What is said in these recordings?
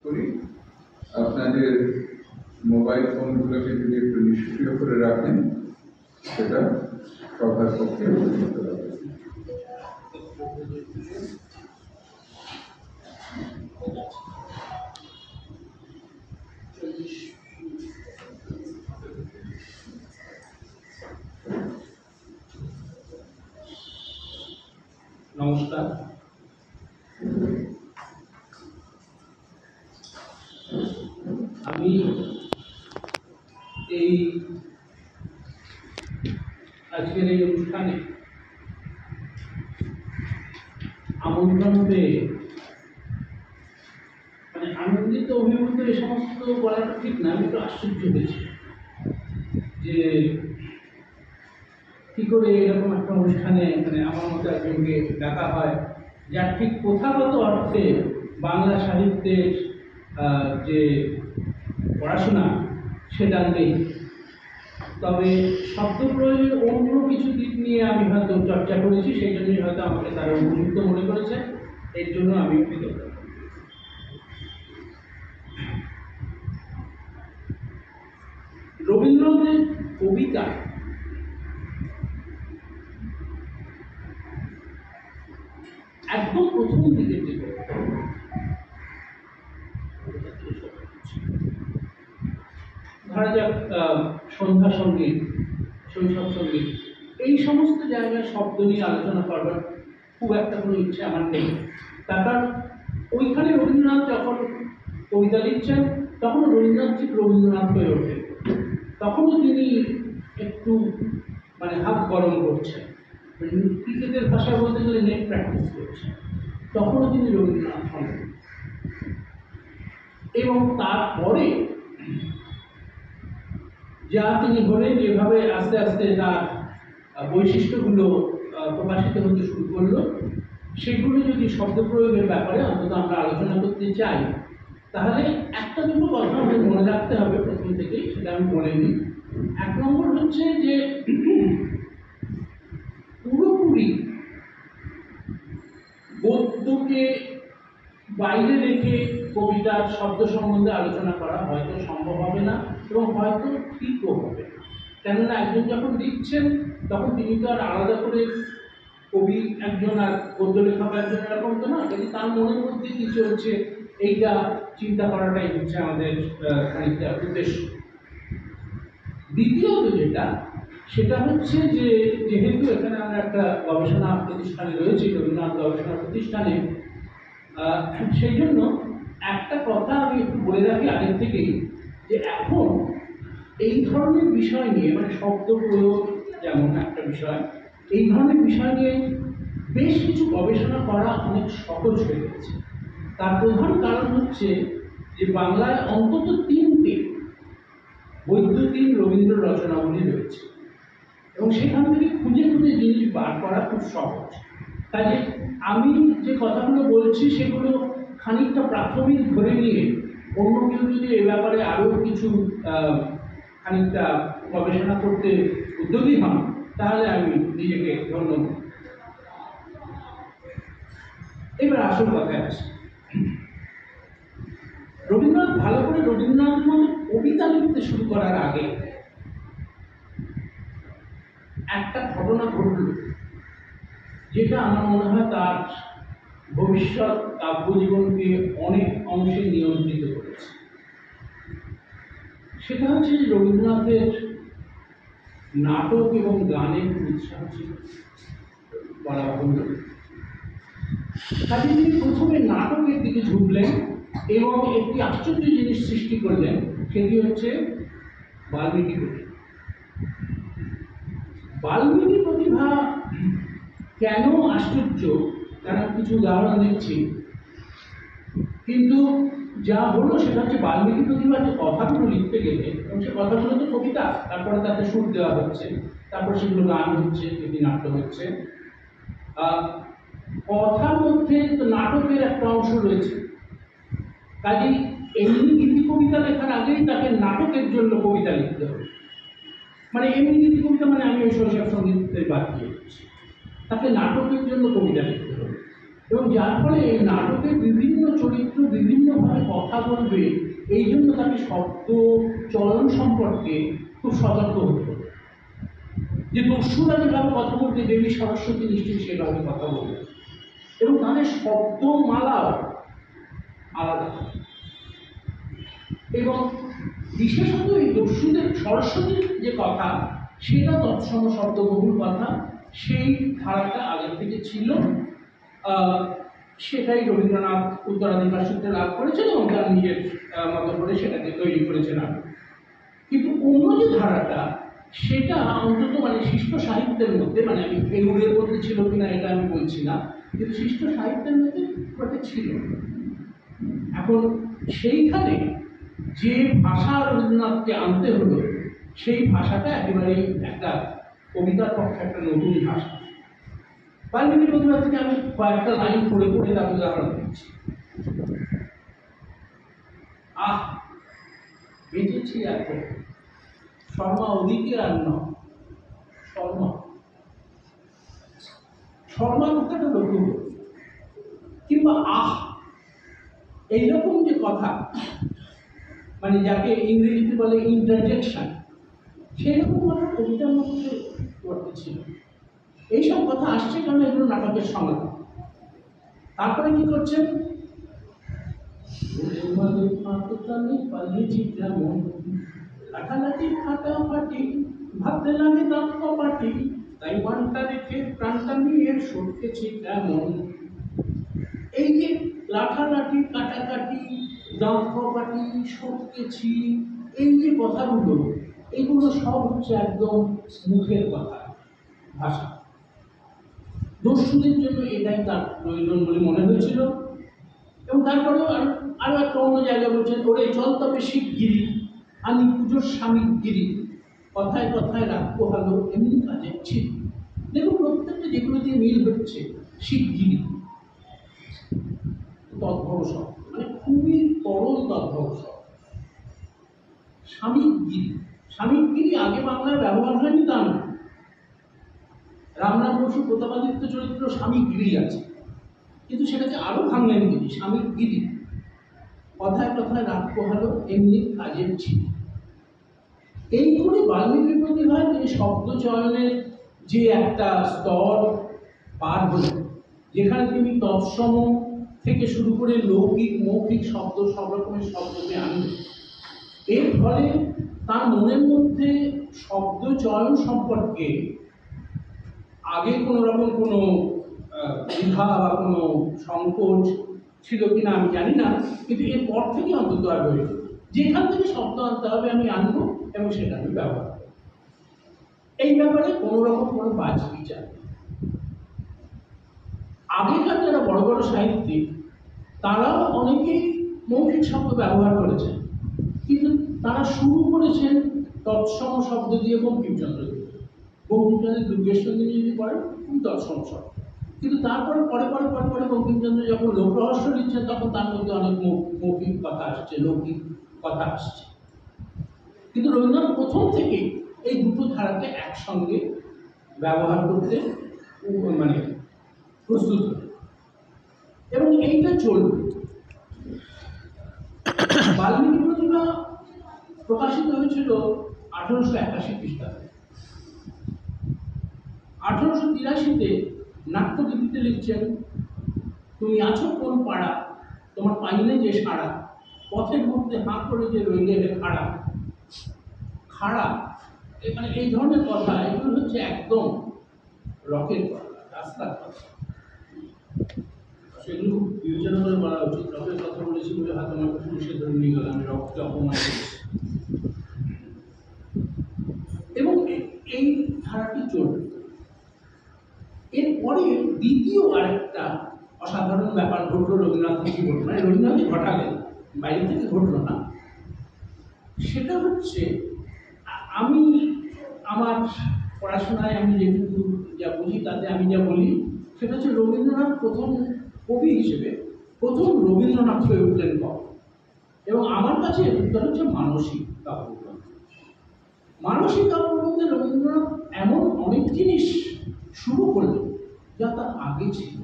করি আপনাদের মোবাইল ফোনগুলোকে যদি একটু নিষ্ক্রিয় করে রাখেন সেটা সবার পক্ষে উপযুক্ত হবে। নমস্কার। আমি এই আজকের এই অনুষ্ঠানে আমন্ত্রণ পেয়ে আনন্দিত অভিভূত এই সমস্ত বলাটা ঠিক না, আমি একটু আশ্চর্য হয়েছি যে কি করে এরকম একটা অনুষ্ঠানে আমার মতো একজনকে ডাকা হয় যার ঠিক প্রথাগত অর্থে বাংলা সাহিত্যের যে পড়াশোনা সেটা নেই, তবে শব্দ প্রয়োগের অন্য কিছু দিক নিয়ে আমি হয়তো চর্চা করেছি, সেই জন্যই হয়তো আমাকে তারা উপযুক্ত মনে করেছে, এর জন্য আমি কৃতজ্ঞ। রবীন্দ্রনাথের কবিতা একদম প্রথম দিকের যে ধরা যাক সন্ধ্যা সঙ্গীত, শৈশব সঙ্গীত, এই সমস্ত জায়গায় শব্দ নিয়ে আলোচনা করবার খুব একটা কোনো ইচ্ছে আমার নেই। তার কারণ ওইখানে রবীন্দ্রনাথ যখন কবিতা লিখছেন তখন রবীন্দ্রনাথ ঠিক রবীন্দ্রনাথ হয়ে ওঠেন, তখনও তিনি একটু হাত গরম করছেন, ক্রিকেটের ভাষা বলতে গেলে নেট প্র্যাকটিস করছেন, তখনও তিনি রবীন্দ্রনাথ হন। এবং তারপরে যা তিনি হলেন, যেভাবে আস্তে আস্তে তার বৈশিষ্ট্যগুলো প্রকাশিত হতে শুরু করলো, সেগুলো যদি শব্দ প্রয়োগের ব্যাপারে অন্তত আমরা আলোচনা করতে চাই, তাহলে একটা দুটো কথা আমাদের মনে রাখতে হবে প্রথম থেকেই, সেটা আমি বলে নিই। এক নম্বর হচ্ছে যে পুরোপুরি গদ্যকে বাইরে রেখে কবিতার শব্দ সম্বন্ধে আলোচনা করা হয়তো সম্ভব হবে না এবং হয়তো ঠিকও হবে না। কেননা একজন যখন লিখছেন তখন তিনি তো আর আলাদা করে কবি একজন আর গদ্য লেখক একজন এরকম তো না, কিন্তু তার মনের মধ্যে কি চলছে এইটা চিন্তা করাটাই হচ্ছে আমাদের খানিকটা উদ্দেশ্য। দ্বিতীয়ত যেটা, সেটা হচ্ছে যে যেহেতু এখানে আমরা একটা গবেষণা প্রতিষ্ঠানে রয়েছি, রবীন্দ্রনাথ গবেষণা প্রতিষ্ঠানে, সেই জন্য একটা কথা আমি একটু বলে রাখি আগের থেকেই, যে এখন এই ধরনের বিষয় নিয়ে শব্দ প্রয়োগ যেমন একটা বিষয়, এই ধরনের বিষয় নিয়ে বেশ কিছু গবেষণা করা অনেক সহজ হয়ে গেছে। তার প্রধান কারণ হচ্ছে যে বাংলায় অন্তত 3টে বৈদ্যুতিন রবীন্দ্র রচনাবলী রয়েছে এবং সেখান থেকে খুঁজে খুঁজে জিনিস বার করা খুব সহজ। কাজে আমি যে কথাগুলো বলছি সেগুলো খানিকটা প্রাথমিক ধরে নিয়ে অন্য কেউ যদি এ ব্যাপারে আরও কিছু খানিকটা গবেষণা করতে উদ্যোগী হন, তাহলে আমি নিজেকে ধন্য। এবার আসল কথায় আসি। রবীন্দ্রনাথ ভালো করে রবীন্দ্রনাথের মতো কবিতা লিখতে শুরু করার আগে একটা ঘটনা ঘটল, যেটা আমার মনে হয় তার ভবিষ্যৎ কাব্যজীবনকে অনেক অংশে নিয়ন্ত্রিত করেছে। সেটা হচ্ছে যে রবীন্দ্রনাথের নাটক এবং গানের উৎসাহ ছিল বলা বাহুল্য। কাজে তিনি প্রথমে নাটকের দিকে ঝুঁকলেন এবং একটি আশ্চর্য জিনিস সৃষ্টি করলেন, সেটি হচ্ছে বাল্মীকি প্রতিভা। বাল্মীকি প্রতিভা কেন আশ্চর্য তার কিছু উদাহরণ দিচ্ছি, কিন্তু যা হলো সেটা হচ্ছে বাল্মীকি প্রতিভা যে কথাগুলো লিখতে গেলে, এবং সে কথাগুলো তো কবিতা, তারপরে তাতে সুর দেওয়া হচ্ছে, তারপর সেগুলো গান হচ্ছে, নাট্য হচ্ছে। কথার মধ্যে তো নাটকের একটা অংশ রয়েছে, কাজেই এমনি গীতি কবিতা লেখার আগেই তাকে নাটকের জন্য কবিতা লিখতে হবে। এমনি গীতি কবিতা আমি ওই শৈশব সঙ্গীতের বাদ দিয়ে দিচ্ছি, তাকে নাটকের জন্য কবিতা লিখতে হবে। এবং যার ফলে এই নাটকে বিভিন্ন চরিত্র বিভিন্নভাবে কথা বলবে, এই জন্য তাকে শব্দ চয়ন সম্পর্কে খুব সতর্ক হতে হবে। যে দস্যুরা যেভাবে কথা বলবে, দেবী সরস্বতী নিশ্চয়ই সেভাবে কথা বলবে, এবং তাদের শব্দমালাও আলাদা। এবং বিশেষত এই দস্যুদের সরস্বতীর যে কথা, সেটা তৎসম শব্দবহুল কথা, সেই ধারাটা আগের থেকে ছিল। সেটাই রবীন্দ্রনাথ উত্তরাধিকার সূত্রে লাভ করেছেন এবং তার নিজের মতো করে সেটাকে তৈরি করেছেন। কিন্তু অন্য যে ধারাটা, সেটা অন্তত মানে শিষ্ট সাহিত্যের মধ্যে, মানে আমি ফেলুরের মধ্যে ছিল কিনা এটা আমি বলছি না, কিন্তু শিষ্ট সাহিত্যের মধ্যে ওটা ছিল। এখন সেইখানে যে ভাষা রবীন্দ্রনাথকে আনতে হলো, সেই ভাষাটা একেবারেই একটা কবিতার পক্ষে একটা নতুন ভাষা। বাল্মীকি প্রতিভা থেকে আমি কয়েকটা লাইন পড়ে পড়ে তার উদাহরণ দিচ্ছি। আহ, বেঁচেছি এখন, শর্মা ওদিকে আর ন, শর্মা শর্মা কথাটা লক্ষ্য করি, কিংবা আহ, এইরকম যে কথা, মানে যাকে ইংরেজিতে বলে ইন্টারজেকশন, সেরকম কথা কবিতার মধ্যে করতে ছিল। এইসব কথা আসছে কারণ এগুলো নাটকের সংলাপ। তারপরে কি করছেন, লাঠালাঠি ফাটাফাটি, ভাবতে লাগে দাঁত কপাটি, তাই মনটা রেখে প্রাণটা নিয়ে সরতেছি কেমন। এই যে লাঠালাঠি কাটাকাটি, দাঁত কপাটি, সরতেছি, এই যে কথাগুলো, এগুলো সব হচ্ছে একদম মুখের কথা, ভাষা। দস্যুদের জন্য এটাই তার প্রয়োজন বলে মনে হয়েছিল। এবং তারপরেও আরো একটা অন্য জায়গায় বলছেন, ওরে চল তবে শিবগিরি, আমি পুজোর স্বামীগিরি, কথায় কথায় রাখবো ভালো, এমনি কাজের ছিল। দেখুন প্রত্যেকটা যেগুলো দিয়ে মিল হচ্ছে, শিবগিরি তদ্ভব শব্দ, মানে খুবই তরল তদ্ভব শব্দ। স্বামীগিরি, স্বামীগিরি আগে বাংলায় ব্যবহার হয়নি তা না। রামনাথ বসু প্রতাপাদিত্য চরিত্র স্বামীগিরি আছে, কিন্তু সেটাকে আরো ভাঙলেন গিরি, স্বামীগিরি, কথায় কথায় রাগ পোহালো, এমনি কাজের ছিল। এই করে বাল্মীকি প্রতিভায় তিনি শব্দ চয়নের যে একটা স্তর পার হলেন, যেখানে তিনি তৎসম থেকে শুরু করে লৌকিক মৌখিক শব্দ, সব রকমের শব্দকে আনলেন। এর ফলে তার মনের মধ্যে শব্দ চয়ন সম্পর্কে আগে কোনো রকম কোনো দ্বিধা বা কোনো সংকোচ ছিল কিনা আমি জানি না, কিন্তু এরপর থেকে অন্তত আর রয়েছে, যেখান থেকে শব্দ আনতে হবে আমি আনবো এবং সেটা আমি ব্যবহার করব। এই ব্যাপারে কোনো রকম কোনো বাজ বিচার। আগেকার যারা বড় বড় সাহিত্যিক, তারাও অনেকেই মৌখিক শব্দ ব্যবহার করেছেন, কিন্তু তারা শুরু করেছেন তৎসম শব্দ দিয়ে, বঙ্কিমচন্দ্র দিয়ে। বঙ্কিমচন্দ্রের দুর্গেশনন্দিনী যদি পড়েন, খুব তৎসম শব্দ, কিন্তু তারপরে পরে পরে পরে পরে বঙ্কিমচন্দ্র যখন লোকরহস্য লিখছেন, তখন তার মধ্যে অনেক মৌখিক কথা আসছে, লৌকিক কথা আসছে। কিন্তু রবীন্দ্রনাথ প্রথম থেকে এই দুটো ধারাকে একসঙ্গে ব্যবহার করতে মানে প্রস্তুত, এবং এইটা চলবে। বাল্মীকি প্রতিভা প্রকাশিত হয়েছিল 1881 খ্রিস্টাব্দে। 1883-তে নাট্যদীপিতে লিখছেন, তুমি আছো কোন পাড়া, তোমার পাইলে যে সাড়া, পথের মধ্যে হাঁ করে যে রইলে খাড়া। খাড়া মানে এই ধরনের কথা, এগুলো হচ্ছে একদম রকের কথা, রাস্তার কথা। সেগুলো বিবেচনা করে বলা উচিত। রকের কথা বলেছি বলে হয়তো আমাকে পুলিশে ধরে নিয়ে গেল, আমি রককে অপমান করেছি। এবং এই ধারাটি চলবে। এরপরে দ্বিতীয় আরেকটা অসাধারণ ব্যাপার ঘটলো রবীন্দ্রনাথের জীবন, মানে রবীন্দ্রনাথই ঘটালেন, বাইরে থেকে ঘটলো না। সেটা হচ্ছে, আমি আমার পড়াশোনায় আমি যেটুকু যা বুঝি, তাতে আমি যা বলি, সেটা হচ্ছে রবীন্দ্রনাথ প্রথম কবি হিসেবে প্রথম রবীন্দ্রনাথ হয়ে উঠলেন কবি। এবং আমার কাছে উত্তর হচ্ছে মানসিক কাব্যগ্রন্থ। মানসিক কাব্যগ্রন্থে রবীন্দ্রনাথ এমন অনেক জিনিস শুরু করলেন যা তার আগে ছিল।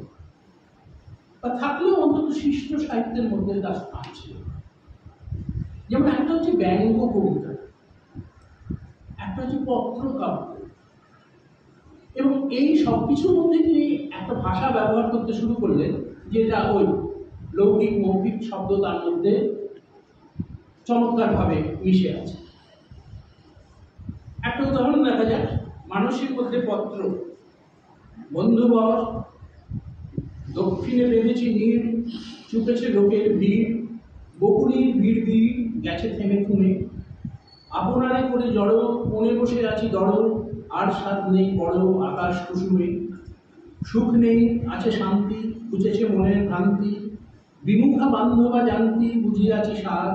বা থাকলেও অন্তত শিষ্ট সাহিত্যের মধ্যে তার স্থান ছিল। যেমন একটা হচ্ছে ব্যঙ্গ কবিতা, একটা হচ্ছে পত্র কাব্য, এবং এই সবকিছুর মধ্যে তিনি একটা ভাষা ব্যবহার করতে শুরু করলেন যেটা ওই লৌকিক মৌখিক শব্দ তার মধ্যে চমৎকারভাবে মিশে আছে। একটা উদাহরণ দেখা যাক, মানুষের মধ্যে পত্র, বন্ধুবর, দক্ষিণে বেঁধেছি নীড়, চুপেছে লোকের ভিড়, বকুনির ভিড় ভিড় গেছে থেমে থুমে, আপনারে করে জড়ো মনে বসে আছি দড়, আর স্বাদ নেই বড় আকাশ কুসুমে, সুখ নেই আছে শান্তি বুঝেছে মনের ভ্রান্তি, বিমুখা বান্ধবা জানতি বুঝিয়াছি স্বাদ,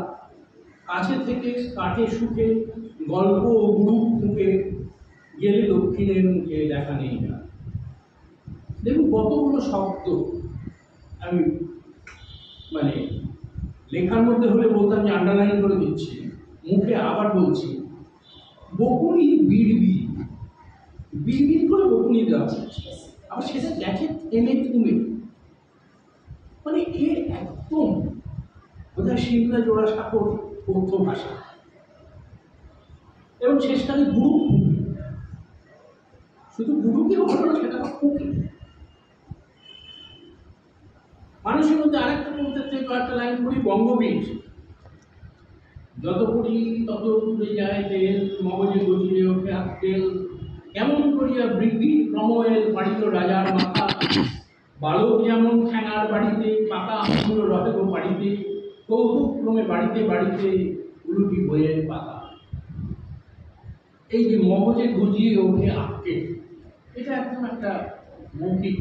কাছে থেকে কাটে সুখে গল্প ও গুরু ফুঁকে, গেলে দক্ষিণের মুখে দেখা নেই না। দেখুন কতগুলো শব্দ আমি মানে লেখার মধ্যে হলে বলতাম যে আন্ডারলাইন করে দিচ্ছি, মুখে আবার বলছি। বকুনি বিড়বিড়, বিড়বিড় করে বকুনি দেওয়া হচ্ছে, আবার সেটা দেখে থেমে থুমে, মানে এর একদম বোধহয় শিমলা জোড়া সাঁকর কথ্য ভাষা। এবং শেষকালে গুরু, শুধু গুরুকে বলো না, সেটা ফুঁকে। মানুষের মধ্যে আরেকটা কবিতা থেকে কয়েকটা লাইন পড়ি, বঙ্গবীর। যত পড়ি তত দূরে যায় তেল, মগজে গজিয়ে ওঠে আক্কেল, কেমন করিয়া বৃদ্ধি ক্রময়ের বাড়িত রাজার মাথা, বালক যেমন ঠ্যাঙার বাড়িতে, পাকা আমগুলো রহে গো বাড়িতে, কৌতুক ক্রমে বাড়িতে বাড়িতে উলুটি বইয়ের পাতা। এই যে মগজে গজিয়ে ওঠে আক্কেল, এটা একদম একটা মৌখিক।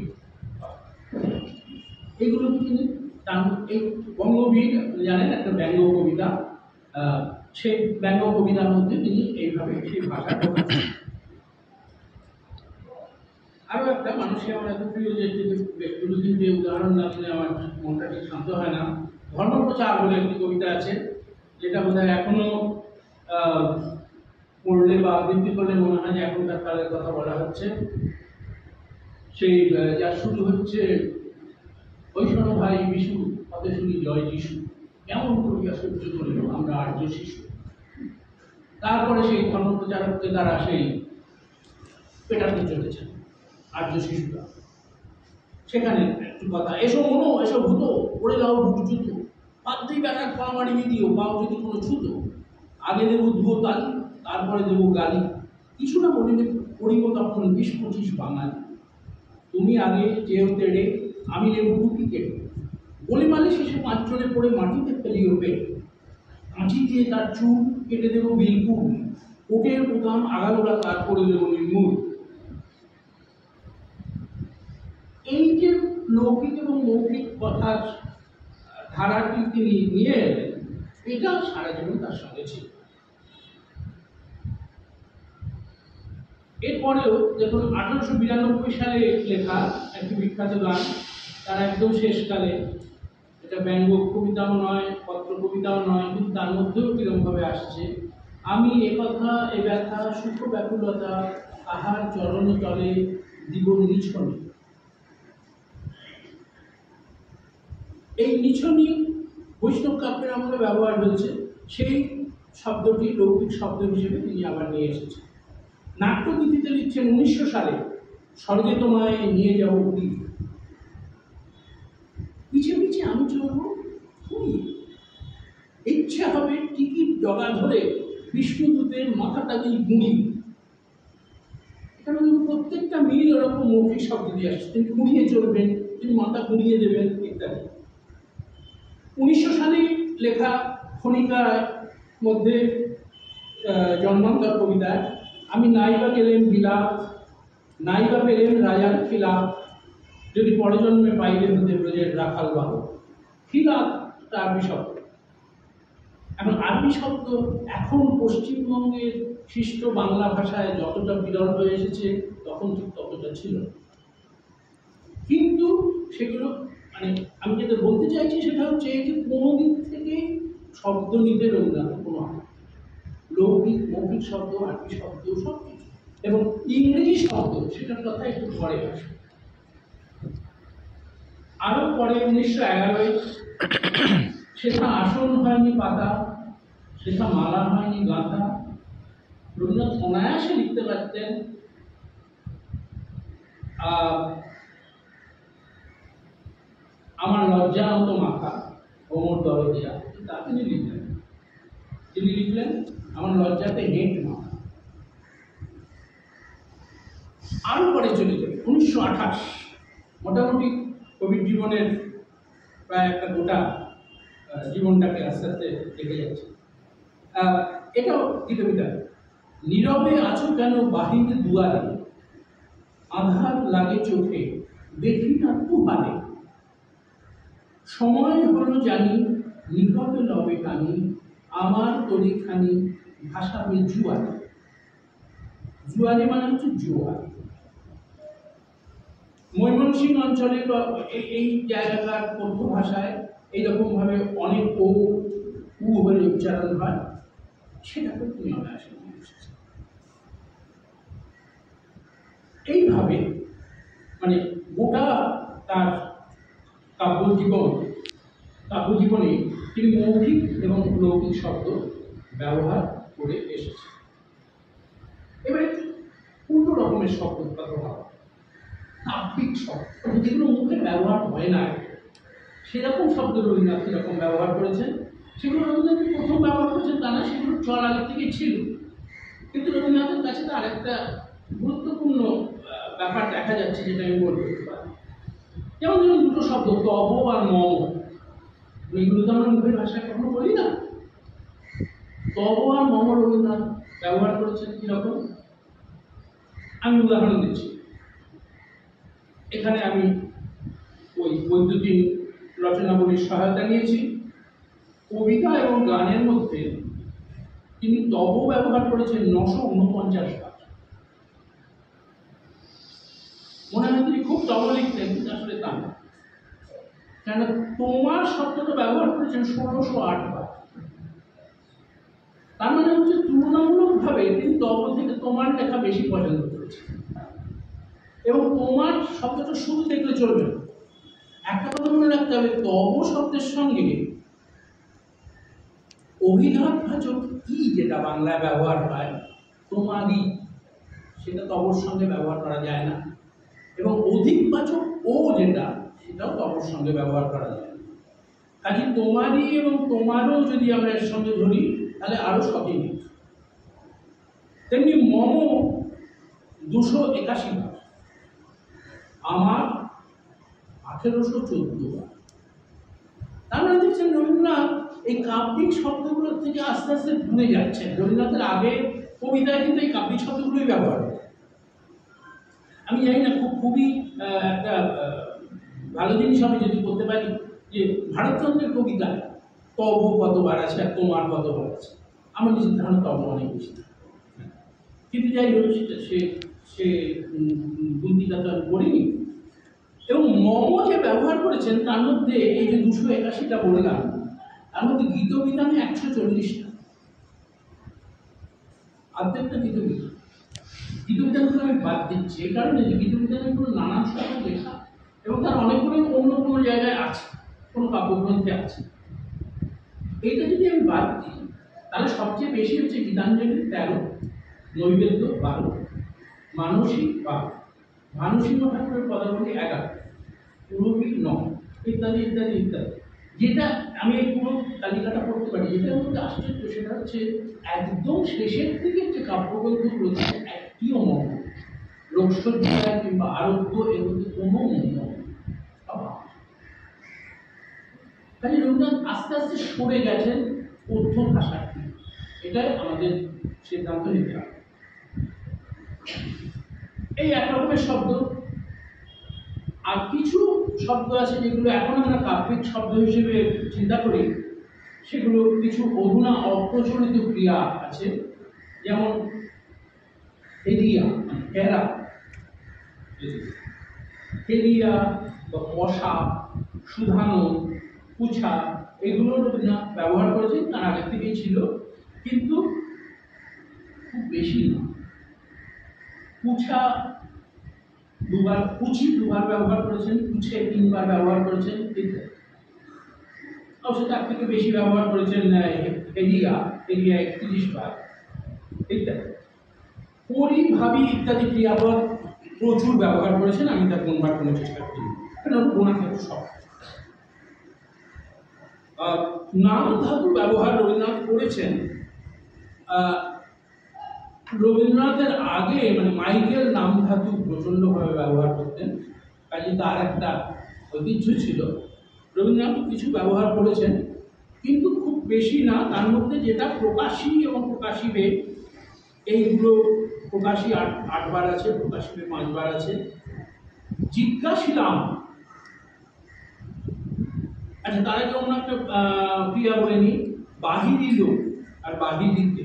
এগুলো তিনি এই বঙ্গবীর জানেন একটা ব্যঙ্গ কবিতা, সেই ব্যঙ্গ কবিতার মধ্যে তিনি এইভাবে সেই ভাষাটা। আরো একটা মানুষের আমার এত প্রিয় যে দুদিন যে উদাহরণ না দিলে আমার মনটা ঠিক শান্ত হয় না, ধর্মপ্রচার বলে একটি কবিতা আছে, যেটা বোধহয় এখনো পড়লে বা আবৃত্তি করলে মনে হয় যে এখনকার কালের কথা বলা হচ্ছে। সেই যা শুরু হচ্ছে, ওই শোনো ভাই বিশু পদে শুনি জয় যিশু, কেমন করিয়া সহ্য করিল আমরা আর্য শিশু। তারপরে সেই ধর্মপ্রচারককে তারা সেই পেটাতে চলেছে আর্য শিশুরা। সেখানে একটু কথা, এসো মনো এসো ভূত, পড়ে যাও ভূত জুতো, পাত্রী বেটার পা মারিয়ে দিও, পাও যদি কোনো ছুতো, আগে দেবো ধুয়ো তালি, তারপরে দেবো গালি, কিছু না বলিলে পড়িব তখন 20-25 বাঙালি, তুমি আগে যেও তেড়ে আমি নেব টুকি কেটে, বলে মালে শেষে 5 জনে পড়ে মাটিতে ফেলিও পেট, কাঁচি দিয়ে তার চুল কেটে দেবো বিলকুল, কোটের বোতাম আগাগোড়া তার করে দেবো নির্মূল। এই যে লৌকিক এবং মৌখিক কথার ধারাটি তিনি নিয়ে এলেন, এটা সারা জীবন তার সঙ্গে ছিল। এরপরেও দেখুন 1892 সালে লেখা একটি বিখ্যাত গান, তার একদম শেষকালে, এটা ব্যঙ্গ কবিতাও নয়, পত্র কবিতাও নয়, কিন্তু তার মধ্যেও কিরমভাবে আসছে, আমি একথা এ ব্যথা সুখ ব্যাকুলতা তাহার চরণ তলে দিব নিছনে। এই নিছনি বৈষ্ণব কাব্যের আমলে ব্যবহার হয়েছে, সেই শব্দটি লৌকিক শব্দ হিসেবে তিনি আবার নিয়ে এসেছেন। নাট্যগীতিতে লিখছেন 1900 সালে, স্বর্গে তোমায় নিয়ে যাবো উড়ি, পিছে পিছে আমি চলবো উড়ি, ইচ্ছা হবে টিকিট ডগা ধরে বিষ্ণুদূতের মাথাটাকেই গুঁড়ি। এখানে প্রত্যেকটা মিল ওরকম মৌখিক শব্দ দিয়ে আসছে, তিনি ঘুরিয়ে চলবেন, তিনি মাথা ঘুরিয়ে দেবেন ইত্যাদি। 1900 সালে লেখা খনিকার মধ্যে জন্মান্তর কবিতায়, আমি নাইবা গেলেন বিলাপ, নাইবা পেলেন রাজার খিলাফ, যদি পরজন্মে পাইলে হতে ব্রজের রাখাল বাহু। খিলাফ আরবি শব্দ। এখন আরবি শব্দ এখন পশ্চিমবঙ্গের শিষ্ট বাংলা ভাষায় যতটা বিরল হয়ে এসেছে, তখন ঠিক ততটা ছিল। কিন্তু সেগুলো মানে আমি যেটা বলতে চাইছি সেটা হচ্ছে যে কোনো দিক থেকে শব্দ নিতে রবীন্দ্রনাথ কোনো লৌকিক মৌখিক শব্দ, আরবি শব্দ সব কিছু, এবং ইংরেজি শব্দ, সেটার কথা একটু পরে আসবে। আরো পরে 1911-এ সেটা আসন হয়নি পাতা, সেটা মালা হয়নি গাঁথা। রবীন্দ্রনাথ অনায়াসে লিখতে পারতেন আমার লজ্জা মতো মাথা ওমর দরদিয়া, তা তিনি লিখলেন আমার লজ্জাতে হেঁট মাথা। আরো পরে চলে যাবে 1928, মোটামুটি কবির জীবনের প্রায় একটা গোটা জীবনটাকে আস্তে আস্তে দেখে যাচ্ছে। এটাও কি কবিতা, নীরবে আছো কেন বাহির দুয়ারে, আধার লাগে চোখে দেখি না তুহারে, সময় হলো জানি নিকটে লবে কানি, আমার তরিখানি ভাসাবে জুয়ারে। জুয়ারে মানে হচ্ছে জোয়ার। ময়মনসিংহ অঞ্চলে এই জায়গাটার কথ্য ভাষায় এইরকম ভাবে অনেক ও উ বলে উচ্চারণ হয়, সেটাকে তুমি অনায়াসে নিয়ে এসেছে। এইভাবে মানে গোটা তার কাব্যজীবনে তিনি মৌখিক এবং লৌকিক শব্দ ব্যবহার করে এসেছে। এবারে পূর্ণ রকমের শব্দ কথা বলা, কাব্যিক শব্দ যেগুলো মুখে ব্যবহার হয় না, সেরকম শব্দ রবীন্দ্রনাথ সেরকম ব্যবহার করেছেন। সেগুলো রবীন্দ্রনাথ প্রথম ব্যবহার করেছেন তা না, সেগুলো চল আগে থেকে ছিল। কিন্তু রবীন্দ্রনাথের কাছে তার একটা গুরুত্বপূর্ণ ব্যাপার দেখা যাচ্ছে, যেটা আমি বলতে পারি। যেমন ধরুন দুটো শব্দ তব আর মম, এগুলো তো আমরা মুখের ভাষায় কখনো বলি না। তব আর মম রবীন্দ্রনাথ ব্যবহার করেছেন কিরকম, আমি উদাহরণ দিচ্ছি। এখানে আমি ওই বৈদ্যুতিন রচনাবলীর সহায়তা নিয়েছি। কবিতা এবং গানের মধ্যে তিনি তব ব্যবহার করেছেন 949 বার। মনে হয় তিনি খুব তব লিখতেন, কিন্তু আসলে তা না। কেন তোমার শব্দটা ব্যবহার করেছেন 1608 বার। তার মানে হচ্ছে তুলনামূলক ভাবে তিনি তব থেকে তোমার লেখা বেশি পছন্দ করেছেন। এবং তোমার শব্দটা শুধু দেখলে চলবে না, একটা কথা মনে রাখতে হবে, তব শব্দের সঙ্গে অভিঘাতবাচক ই যেটা বাংলায় ব্যবহার হয় তোমারই, সেটা তবর সঙ্গে ব্যবহার করা যায় না। এবং অধিকবাচক ও যেটা, সেটাও তবর সঙ্গে ব্যবহার করা যায় না। কাজে তোমারই এবং তোমারও যদি আমরা এর সঙ্গে ধরি, তাহলে আরো সঠিক। তেমনি মম 281 বার, আমার 1814 বার। তার মানে দেখছেন রবীন্দ্রনাথ এই কাব্যিক শব্দগুলোর থেকে আস্তে আস্তে দূরে যাচ্ছেন। রবীন্দ্রনাথের আগে কবিতায় কিন্তু এই কাব্যিক শব্দগুলোই ব্যবহার হয়। আমি জানি না খুবই একটা ভালো জিনিস আমি যদি করতে পারি যে ভারতচন্দ্রের কবিতায় তব কতবার আছে আর তোমার কতবার আছে, আমার নিজের ধারণা তব অনেক বেশি। কিন্তু যাই হোক, সে বুদ্ধিটা তো আমি করিনি। এবং মম যে ব্যবহার করেছেন তার মধ্যে এই যে 281টা বললাম, তার মধ্যে গীতবিতানে 140টা, অর্ধেকটা গীতবিতানগুলো আমি বাদ দিচ্ছি। এই কারণে যে গীতবিতানগুলো নানান শব্দ লেখা এবং তার অনেকগুলো অন্য কোনো জায়গায় আছে, কোনো কাব্যগ্রন্থে আছে। এইটা যদি আমি বাদ দিই, তাহলে সবচেয়ে বেশি হচ্ছে গীতাঞ্জলি 13, নৈবেদ্য 12, মানসী 12, ভানুসিংহ ঠাকুরের পদাবলী 11, পুরবী 9, ইত্যাদি ইত্যাদি ইত্যাদি। যেটা আমি এই পুরো তালিকাটা পড়তে পারি। যেটার মধ্যে আশ্চর্য সেটা হচ্ছে একদম শেষের দিকে যে কাব্যগ্রন্থগুলো রয়েছে একটিও মম, লোকসজ্জায় কিংবা আরোগ্য, এর মধ্যে কোনো মম। তাই রবীন্দ্রনাথ আস্তে আস্তে সরে গেছেন কথ্য ভাষার দিকে, এটাই আমাদের সিদ্ধান্ত নিতে হবে। এই এক রকমের শব্দ। আর কিছু শব্দ আছে যেগুলো এখন আমরা কাব্যিক শব্দ হিসেবে চিন্তা করি, সেগুলো কিছু অধুনা অপ্রচলিত ক্রিয়া আছে। যেমন হেরিয়া, হেরা, হেরিয়া বা মশা, সুধানো, পুছা, এগুলো রবীন্দ্রনাথ ব্যবহার করেছেন, তার আগে থেকেই ছিল, কিন্তু খুব বেশি না। পুছা দুবার কুচি দুবার ব্যবহার করেছেন, কুচে তিনবার ব্যবহার করেছেন ইত্যাদি। অবশ্য তার থেকে বেশি ব্যবহার করেছেন এরিয়া 31 বার ইত্যাদি। পরি ভাবি ইত্যাদি ক্রিয়াপদ প্রচুর ব্যবহার করেছেন, আমি তার কোনবার কোনো চেষ্টা করি কারণ গোনা ক্ষেত্র সব। নাম ধাতু ব্যবহার রবীন্দ্রনাথ করেছেন। রবীন্দ্রনাথের আগে মানে মাইকেল নাম ধাতু প্রচন্ডভাবে ব্যবহার করতেন, কাজে তার একটা ঐতিহ্য ছিল। রবীন্দ্রনাথ কিছু ব্যবহার করেছেন কিন্তু খুব বেশি না। তার মধ্যে যেটা প্রকাশী এবং প্রকাশিবে এইগুলো প্রকাশী 8 বার আছে, প্রকাশিবে 5 বার আছে। জিজ্ঞাসিলাম, আচ্ছা তার আগে অন্য একটা ক্রিয়া বলে নি, বাহিরিল আর বাহিরিতে।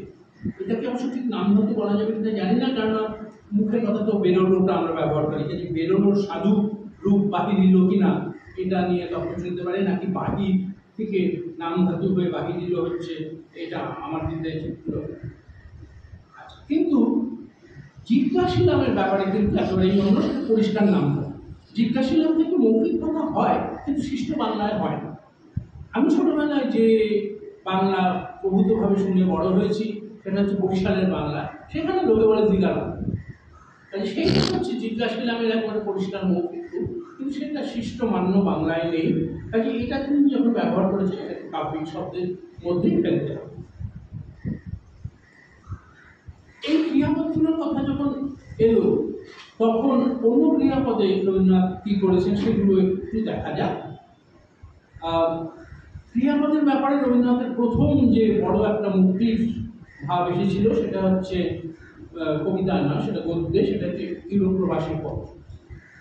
এটাকে অবশ্য ঠিক নাম ধাতু বলা যাবে কিনা জানি না, কারণ মুখের কথা তো বেরোনোটা আমরা ব্যবহার করি, যে বেরোনোর সাধু রূপ বাহিরিল কিনা এটা নিয়ে তখন শুনতে পারে, নাকি বাহির থেকে নাম ধাতু হয়ে বাহিরিল হচ্ছে, এটা আমার চিন্তায় ঠিক ছিল। কিন্তু জিজ্ঞাসিলামের ব্যাপারে কিন্তু একেবারেই অন্য পরিষ্কার নাম হয়। জিজ্ঞাসিলাম থেকে মৌখিক কথা হয় কিন্তু শিষ্ট বাংলায় হয় না। আমি ছোটবেলায় যে বাংলা প্রভূতভাবে শুনে বড় হয়েছি সেটা হচ্ছে বরিশালের বাংলা, সেখানে লোকে বলে জিজ্ঞালাম, তাই সেইটা হচ্ছে জিজ্ঞাসিলামের একেবারে পরিষ্কার মৌখিক রূপ, কিন্তু সেটা শিষ্ট মান্য বাংলায় নেই। কাজে এটা তুমি যখন ব্যবহার করেছো এটাকে কাব্যিক শব্দের মধ্যেই ফেলতে হবে। এই ক্রিয়াপদগুলোর কথা যখন এলো তখন অন্য ক্রিয়াপদে রবীন্দ্রনাথ কি করেছেন সেগুলো একটু দেখা যাক। ক্রিয়াপদের ব্যাপারে রবীন্দ্রনাথের প্রথম যে বড় একটা মুক্তির ভাব এসেছিল সেটা হচ্ছে কবিতা না, সেটা গদ্যে, সেটা হচ্ছে ইউরোপ প্রবাসীর পত্র।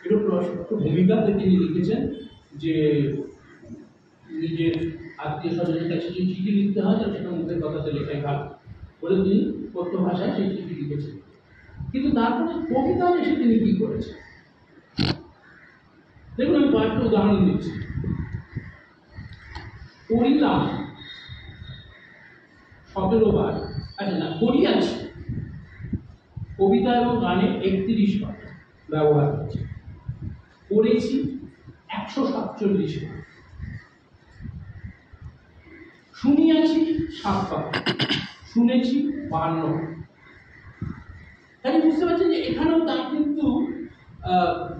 ইউরোপ প্রবাসীর পত্র ভূমিকাতে তিনি লিখেছেন যে নিজের আত্মীয় স্বজনের কাছে যে চিঠি লিখতে হয় তার সেটা মুখের কথাতে লেখাই ভালো বলে তিনি কথ্য ভাষায় সেই চিঠি লিখেছেন। কিন্তু তারপরে কবিতা এসে তিনি কি করেছেন দেখুন, আমি কয়েকটা উদাহরণ দিচ্ছি। করিলাম 17 বার, আচ্ছা না করিয়াছি কবিতা এবং গানে 31 বার ব্যবহার করছে, করেছি 147 বার, শুনিয়াছি 7 বার, শুনেছি 52 বার। তাহলে বুঝতে পারছেন যে এখানেও তার কিন্তু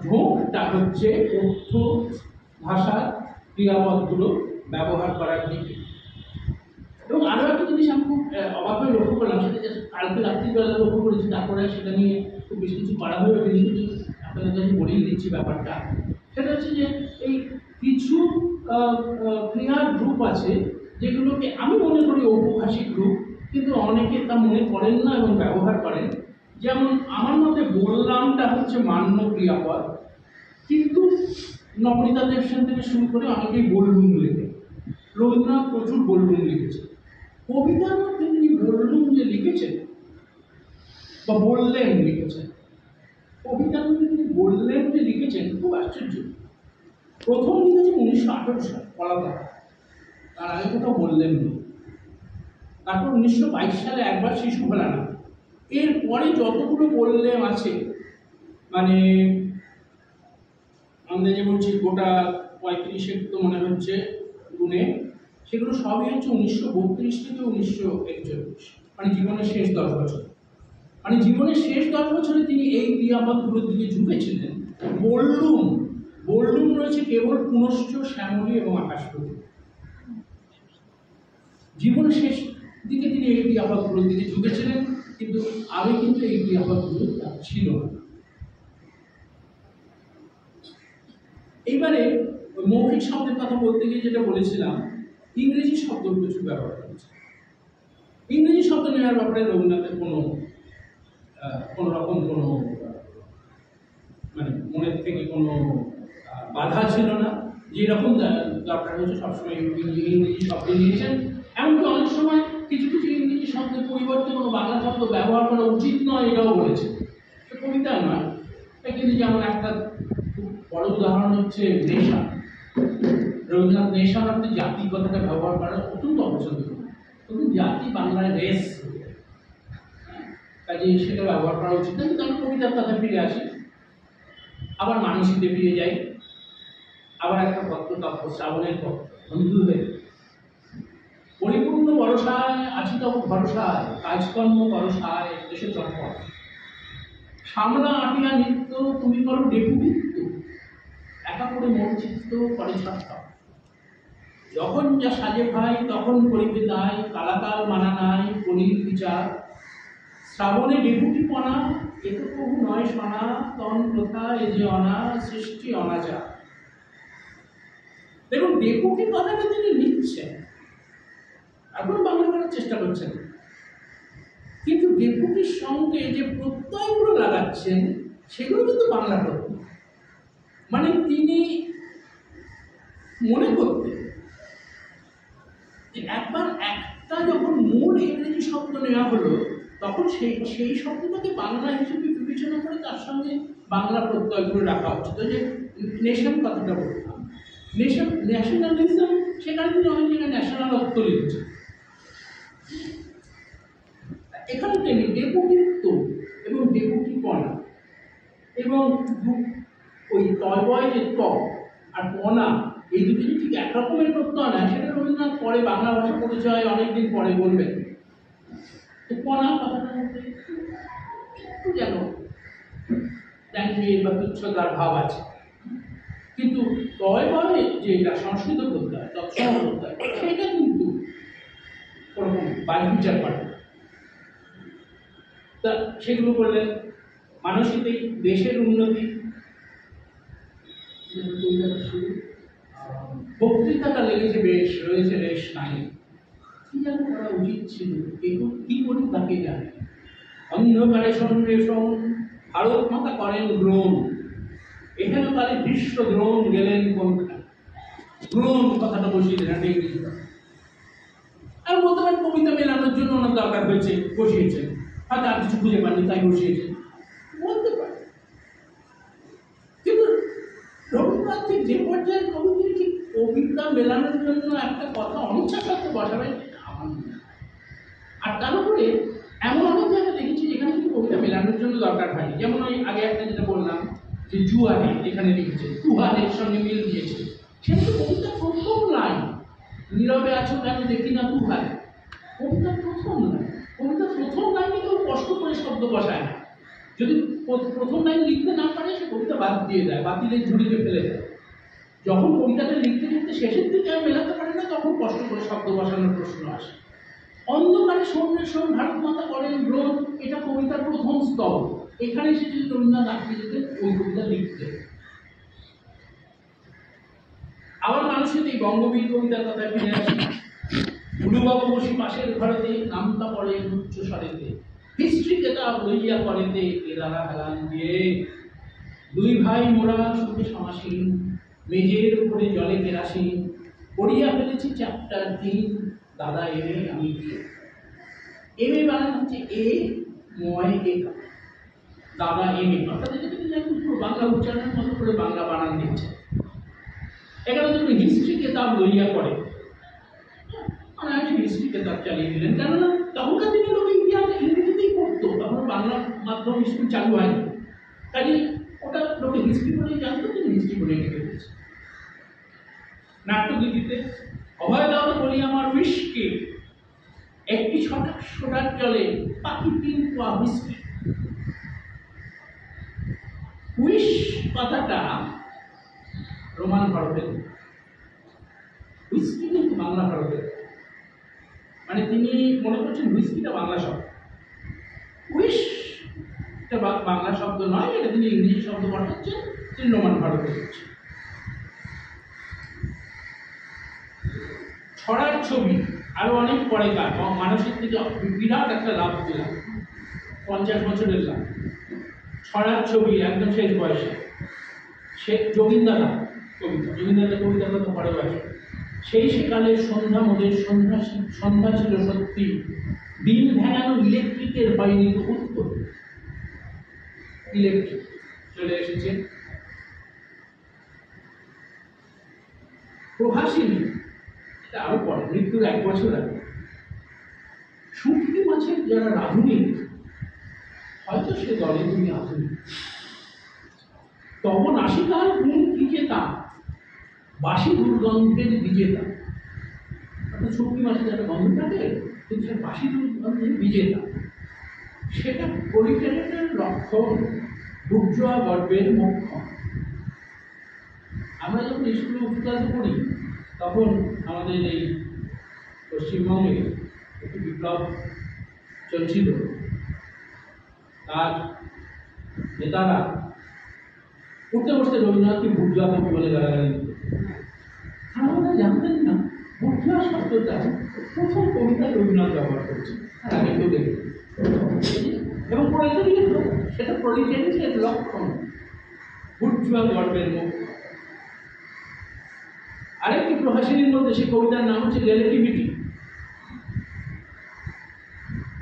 ঝোঁকটা হচ্ছে কথ্য ভাষার ক্রিয়াপদগুলো ব্যবহার করার দিকে। এবং আরও একটা জিনিস আমি খুব অবাক হয়ে লক্ষ্য করলাম, সেটা কালকে রাত্রিবেলা লক্ষ্য করেছি, তারপরে সেটা নিয়ে খুব বেশি কিছু করা হয়ে ওঠেনি, কিন্তু আপনাদের কাছে বলেই দিচ্ছি ব্যাপারটা। সেটা হচ্ছে যে এই কিছু ক্রিয়ার রূপ আছে যেগুলোকে আমি মনে করি ঔপভাষিক রূপ, কিন্তু অনেকে তা মনে করেন না এবং ব্যবহার করেন। যেমন আমার মতে বললামটা হচ্ছে মান্য ক্রিয়াপদ, কিন্তু নবনীতা দেবসেন থেকে শুরু করে অনেকেই বললুম লেখে। রবীন্দ্রনাথ প্রচুর বললুম লিখেছেন। কবিতার মধ্যে তিনি বললুম যে লিখেছেন বা বললেন লিখেছেন, কবিতার মধ্যে তিনি বললেন যে লিখেছেন, খুব আশ্চর্য। প্রথম লিখেছেন 1918 সাল কলকাতা, তার আগে কোথাও বললেন না। তারপর 1922 সালে একবার শিশু ভোলা না। এরপরে যতগুলো বললেন আছে, মানে আমাদের যে বলছি গোটা 35 তো মনে হচ্ছে গুণে, সেগুলো সবই হচ্ছে 1932 থেকে 1941, মানে জীবনের শেষ 10 বছর। মানে জীবনের শেষ 10 বছরে তিনি এই ক্রিয়াপদগুলোর দিকে ঝুঁকেছিলেন। বললুম বললুম রয়েছে কেবল পুনশ্চ, শ্যামলী এবং আকাশপতি। জীবনের শেষ দিকে তিনি এই ক্রিয়াপদগুলোর দিকে ঝুঁকেছিলেন, কিন্তু আগে কিন্তু এই ক্রিয়াপদগুলো ছিল না। এইবারে মৌখিক শব্দের কথা বলতে গিয়ে যেটা বলেছিলাম, ইংরেজি শব্দ প্রচুর ব্যবহার করেছে। ইংরেজি শব্দ নেওয়ার ব্যাপারে রবীন্দ্রনাথের কোনো রকম কোনো মানে মনের থেকে কোনো বাধা ছিল না। যেরকম দরকার হয়েছে সবসময় ইংরেজি শব্দ নিয়েছেন। এমনকি অনেক সময় কিছু কিছু ইংরেজি শব্দের পরিবর্তে কোনো বাংলা শব্দ ব্যবহার করা উচিত নয়, এটাও বলেছে। কবিতা নয়, কিন্তু যেমন একটা বড় উদাহরণ হচ্ছে নেশা। রবীন্দ্রনাথ নেশা অর্থে জাতি কথাটা ব্যবহার করা অত্যন্ত অপছন্দ করেন, কিন্তু জাতি বাংলায় রেস, কাজে সেটা ব্যবহার করা উচিত না। কিন্তু আমি কবিতার কথা ফিরে আসি। আবার মানসীতে ফিরে যাই, আবার একটা পত্র তপ্ত শ্রাবণের পত্র, বন্ধু হয়ে পরিপূর্ণ ভরসায় আছি তব ভরসায়, কাজকর্ম ভরসায় দেশে চম্পট, সামলা আটিয়া নিত্য তুমি করো ডেপুটিত্ব, একা করে মন চিত্ত করে ছাড়তাম, যখন যা সাজে ভাই তখন করিবে তাই, কালাকাল মানা নাই কলির বিচার, শ্রাবণে ডেপুটি পনা এ তো প্রভু নয় শোনা, তন প্রথা এ যে অনা সৃষ্টি অনাচার। দেখুন ডেপুটি কথাটা তিনি নিচ্ছেন, এখন বাংলা করার চেষ্টা করছেন, কিন্তু ডেপুটির সঙ্গে যে প্রত্যয়গুলো লাগাচ্ছেন সেগুলো কিন্তু বাংলা প্রত্যয়। মানে তিনি মনে করতেন যে একবার একটা যখন মূল ইংরেজি শব্দ নেওয়া হলো তখন সেই শব্দটাকে বাংলা হিসেবে বিবেচনা করে তার সঙ্গে বাংলা প্রত্যয়গুলো রাখা উচিত। যে নেশন কথাটা বললাম, ন্যাশনালিজম, সেখানে কিন্তু অনেক জায়গায় ন্যাশনালত্ব লিখছে, এখানে তেমনি ডেপুটিত্ব এবং ডেপুটিপনা এবং ওই তয় যে ত আর পনা, এই দুটি যে ঠিক একরকমের প্রত্যয় না, সেটা রবীন্দ্রনাথ পরে বাংলা ভাষা পরিচয় অনেকদিন পরে বলবেন। পনা কথাটার মধ্যে একটু যেন বা তুচ্ছতার ভাব আছে, কিন্তু তয় বলে যে এটা সংস্কৃত প্রত্যয়, তৎসম প্রত্যয়, সেটা কিন্তু ওরকম বাজবিচার করে না। তা সেগুলো করলেন। মানসিকই দেশের উন্নতি, বক্তৃতাটা লেগেছে বেশ, রয়েছে রেশ নাই, কি যেন করা উচিত ছিল, কিন্তু কি করি তাকে জানে, অন্ধকারে সন্ন্বেষণ ভারত মাতা করেন গ্রহণ, এখানে কালে বিশ্ব দ্রোণ গেলেন কোনখানে, গ্রহণ কথাটা বসিয়ে দেন একটা ইংরেজি কথা। আর বলতে পারেন কবিতা মেলানোর জন্য ওনার দরকার হয়েছে, বসিয়েছেন, হয়তো আর কিছু খুঁজে পাননি তাই বসিয়েছেন, বলতে পারে। কিন্তু রবীন্দ্রনাথ ঠিক যে পর্যায়ের কবি, তিনি ঠিক কবিতা মেলানোর জন্য একটা কথা অনিচ্ছা সত্ত্বে বসাবেন আমার মনে হয়। আর তার উপরে এমন অনেক জায়গা দেখেছি যেখানে কিন্তু কবিতা মেলানোর জন্য দরকার হয়নি, যেমন ওই আগে একটা যেটা বললাম যে জুয়ারে এখানে লিখেছে, তুহারের সঙ্গে মিল দিয়েছে, সেটা তো কবিতা প্রথম লাইন, নীরবে আছো কেন দেখি না তুহারে, কবিতার প্রথম লাইন। কবিতার প্রথম লাইনে কেউ কষ্ট করে শব্দ বসায় না, যদি প্রথম লাইন লিখতে না পারে সে কবিতা বাদ দিয়ে দেয়, বাতিলের ঝুড়িতে ফেলে দেয়। যখন কবিতাটা লিখতে লিখতে শেষের দিকে আর মেলাতে পারে না, তখন কষ্ট করে শব্দ বসানোর প্রশ্ন আসে। অন্ধকারে সন্ন্বেষণ ভারত মাতা করেন গ্রহণ, এটা কবিতার প্রথম স্তর, এখানে সে যদি রবীন্দ্রনাথ আটকে যেতেন ওই কবিতা লিখতেন। আবার মানুষের এই বঙ্গবীর কবিতার কথা ফিরে আসি। গুরুবাবু বসি পাশের ঘরেতে, নামতা পড়ে উচ্চ স্বরেতে, হিস্ট্রি কেতাব লইয়া পড়েতে এদারা হেলান দিয়ে, দুই ভাই মোরা সুখে সমাসীন, মেজের উপরে জলে কেরাসিন, পড়িয়া ফেলেছি চ্যাপ্টার 3, দাদা এমএ আমি কি। এমএ বানানো হচ্ছে এ ময় এ, দাদা এমএ, অর্থাৎ এটা কিন্তু পুরো বাংলা উচ্চারণের মতো করে বাংলা বানান দিচ্ছে। এখানে যখন হিস্ট্রি কেতাব লইয়া পড়ে, হিস্ট্রি কেতাব চালিয়ে দিলেন, কেননা তখনকার দিনে লোক ইতিহাস ইংরেজিতেই পড়তো, তখন বাংলা মাধ্যম স্কুল চালু হয়নি, কাজে ওটা লোকে হিস্ট্রি পড়েই জানতো, তিনি হিস্ট্রি পড়ে লিখে দিয়েছে। নাট্যগীতিতে অভয় দাও বলি আমার উইস্কি, একটি সোডার জলে পাখি 3 পোয়া হুইস্কি। উইশ কথাটা রোমান হরফের, হুইস্কি কিন্তু বাংলা হরফের, মানে তিনি মনে করছেন হুইস্কিটা বাংলা শব্দ, উইশ এটা বাংলা শব্দ নয়, এটা তিনি ইংরেজি শব্দ পাঠাচ্ছেন, তিনি রোমান হরফে দিচ্ছেন। ছড়ার ছবি আরো অনেক পরে কার, মানসিক থেকে বিরাট একটা লাভ দিলাম, 50 বছরের লাভ। ছড়ার ছবি একদম শেষ বয়সে, সে যোগিন্দারা কবিতা, যোগিন্দারা কবিতার কথা পরে বয়সে, সেই সেকালের সন্ধ্যা মোদের সন্ধ্যা ছিল সত্যি, দিন ভেঙানো ইলেকট্রিকের হয়নি তো উত্তর। ইলেকট্রিক চলে এসেছে। প্রভাসিনী, এটা আরো পরে, মৃত্যুর 1 বছর আগে। শুটকি মাছের যারা রাঁধুনি, হয়তো সে দলে তুমি আধুনিক। তব নাসিকার গুণ বিজেতা, বাসি দুর্গন্ধের বিজেতা। অর্থাৎ শুকনি মাছের একটা গন্ধ থাকে, কিন্তু সে বাসি দুর্গন্ধের বিজেতা। সেটা পরিচালনের লক্ষণ, বুর্জোয়া গর্বের মোক্ষণ। আমরা যখন স্কুলে উচ্চতায় পড়ি, তখন আমাদের এই পশ্চিমবঙ্গে একটি বিপ্লব চলছিল। তার নেতারা উঠতে বসতে রবীন্দ্রনাথকে বুর্জোয়া কবি বলে গালাগালি দিত। আমরা জানতেন না বুর্জোয়া শব্দটা প্রথম কবিতায় রবীন্দ্রনাথ ব্যবহার করছে, আর আগে কেউ দেখি এবং প্রলেটারিয়েট সেটা প্রলেটারিয়েটের লক্ষণ, বুর্জোয়া গর্বের মুখ। আরেকটি প্রভাষণীর মধ্যে সে কবিতার নাম হচ্ছে রিলেটিভিটি।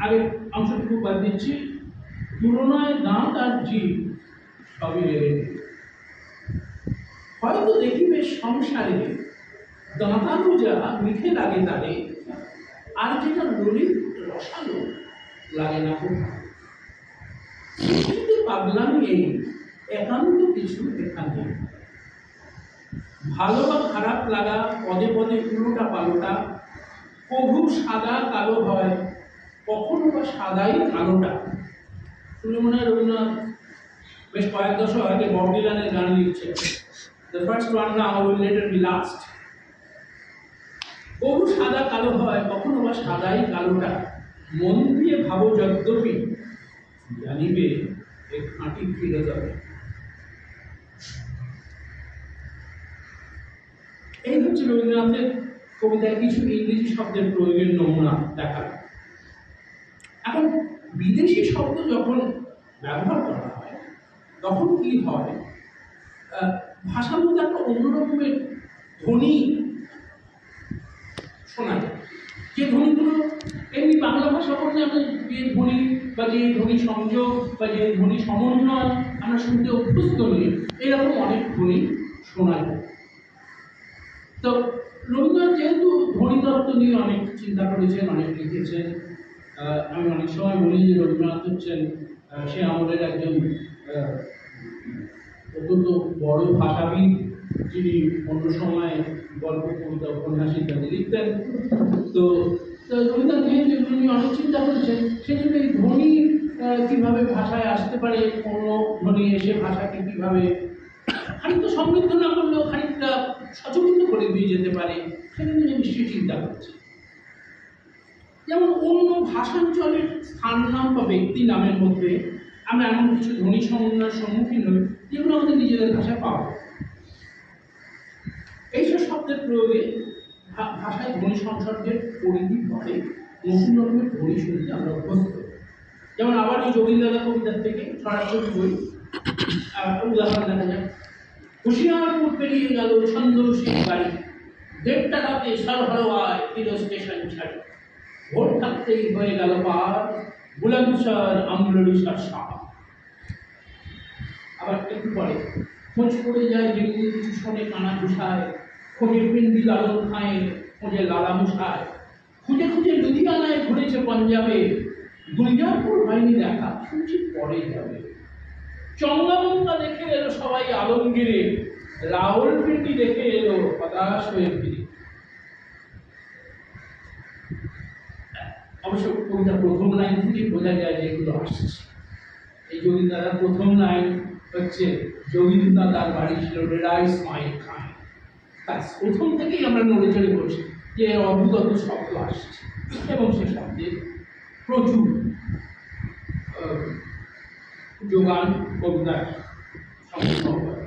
আগে অংশটুকু বাদ দিচ্ছি। তুলনায় দাঁত আর জীব সবই রিলেটিভ। হয়তো দেখিবে সংসারে দাঁতানো যা মিঠে লাগে তারে, আর যেটা ললিত রসালো লাগে না কোথাও। পাগলামি এই একান্ত কিছু এখানে, ভালো বা খারাপ লাগা পদে পদে উল্টা পাল্টা, কভু সাদা কালো হয়, কখনো বা সাদাই কালোটা। শুনে মনে হয় রবীন্দ্রনাথ বেশ কয়েক দশক আগে বব ডিলানের গান লিখছে, the first one now will later be last. কভু সাদা কালো হয়, কখনো বা সাদাই কালোটা, মন দিয়ে ভাবো যদ্যপি জানিবে এ খাঁটি ফিরে যাবে। এই হচ্ছে রবীন্দ্রনাথের কবিতায় কিছু ইংরেজি শব্দের প্রয়োগের নমুনা দেখা। এখন বিদেশি শব্দ যখন ব্যবহার করা হয়, তখন কি হয়, ভাষার মধ্যে একটা অন্যরকমের ধ্বনি শোনা যায়। যে ধ্বনিগুলো এমনি বাংলা ভাষা বললে আমরা যে ধ্বনি বা যে ধ্বনি সংযোগ বা যে ধ্বনি সমন্বয় আমরা শুনতে অভ্যস্ত নই, এরকম অনেক ধ্বনি শোনা যায়। তো রবীন্দ্রনাথ যেহেতু ধ্বনিতত্ত্ব নিয়ে অনেক চিন্তা করেছেন, অনেক লিখেছেন, আমি অনেক সময় বলি যে রবীন্দ্রনাথ হচ্ছেন সে আমলের একজন অত্যন্ত বড় ভাষাবিদ, যিনি অন্য সময় গল্প, কবিতা, উপন্যাস ইত্যাদি লিখতেন। তো রবীন্দ্রনাথ যেহেতু এগুলো নিয়ে অনেক চিন্তা করেছেন, সেজন্য এই ধ্বনি কীভাবে ভাষায় আসতে পারে, অন্য ধ্বনি এসে ভাষাকে কীভাবে খানিকটা সমৃদ্ধ না করলেও খানিকটা সচকিত করে দিয়ে যেতে পারে, সেটা নিয়ে নিশ্চয়ই চিন্তা করছে। যেমন অন্য ভাষাঞ্চলের স্থান নাম বা ব্যক্তি নামের মধ্যে আমরা এমন কিছু ধ্বনি সমন্বয়ের সম্মুখীন হই যেগুলো আমাদের নিজেদের ভাষায় পাওয়া যায়। এইসব শব্দের প্রয়োগে ভাষায় ধ্বনি সংসর্গের পরিধি বাড়ে, নতুন রকমের ধ্বনি শুনতে আমরা অভ্যস্ত। যেমন আবার এই যোগীন্দ্রনাথ কবিতার থেকে ছড়াছড়ি বই উদাহরণ দেখা যায়। হুশিয়ারপুর পেরিয়ে গেল সন্দেহশীল গাড়ি, 1.5 টাকাতে সরহরওয়ায় কিলো স্টেশন ছাড়ি, ভোর থাকতেই হয়ে গেল পার বুলন্দশহর আমলরিশার শাহ। আবার একটু পরে খোঁজ পড়ে যায় যেগুলি কিছু শোনে কানা ঘুষায়, খোঁজে পিন্ডি লালন খায়, খোঁজে লালা মুসায়, খুঁজে খুঁজে লুধিয়ানায় ঘুরেছে পঞ্জাবে, গুলজারপুর হয়নি দেখা, শুনছি পরে যাবে। চঙ্গামঙ্গা দেখে এলো সবাই আলমগীরে, রাওয়ালপিন্ডি দেখে এলো হতাশ হয়ে ফিরে। অবশ্য কবিতার প্রথম লাইন থেকে বোঝা যায় যে এগুলো আসছে। এই যোগীন্দ্রনাথ প্রথম লাইন হচ্ছে, যোগীন্দ্রনাথ বাড়ি ছিল রেডাইস মাই খায়। ব্যাস প্রথম থেকেই আমরা নড়ে চড়ে বলছি যে অদ্ভুত অদ্ভুত শব্দ আসছে, এবং সে শব্দে প্রচুর যোগান কবিতার সম্পূর্ণ হয়।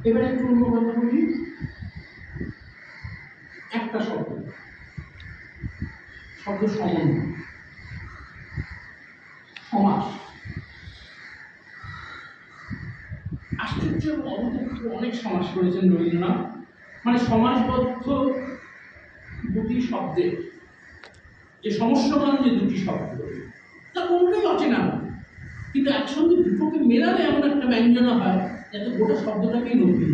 এবারে একটু অন্য কথা বলি। একটা শব্দ সমন্বয়, সমাস। আশ্চর্য এবং অভূতপূর্ব অনেক সমাস করেছেন রবীন্দ্রনাথ। মানে সমাসবদ্ধ দুটি শব্দের যে সমস্যমান যে দুটি শব্দ, তা কোনটাই অচেনা, কিন্তু একসঙ্গে দুটোকে মেলালে এমন একটা ব্যঞ্জনা হয় যাতে গোটা শব্দটাকেই নতুন।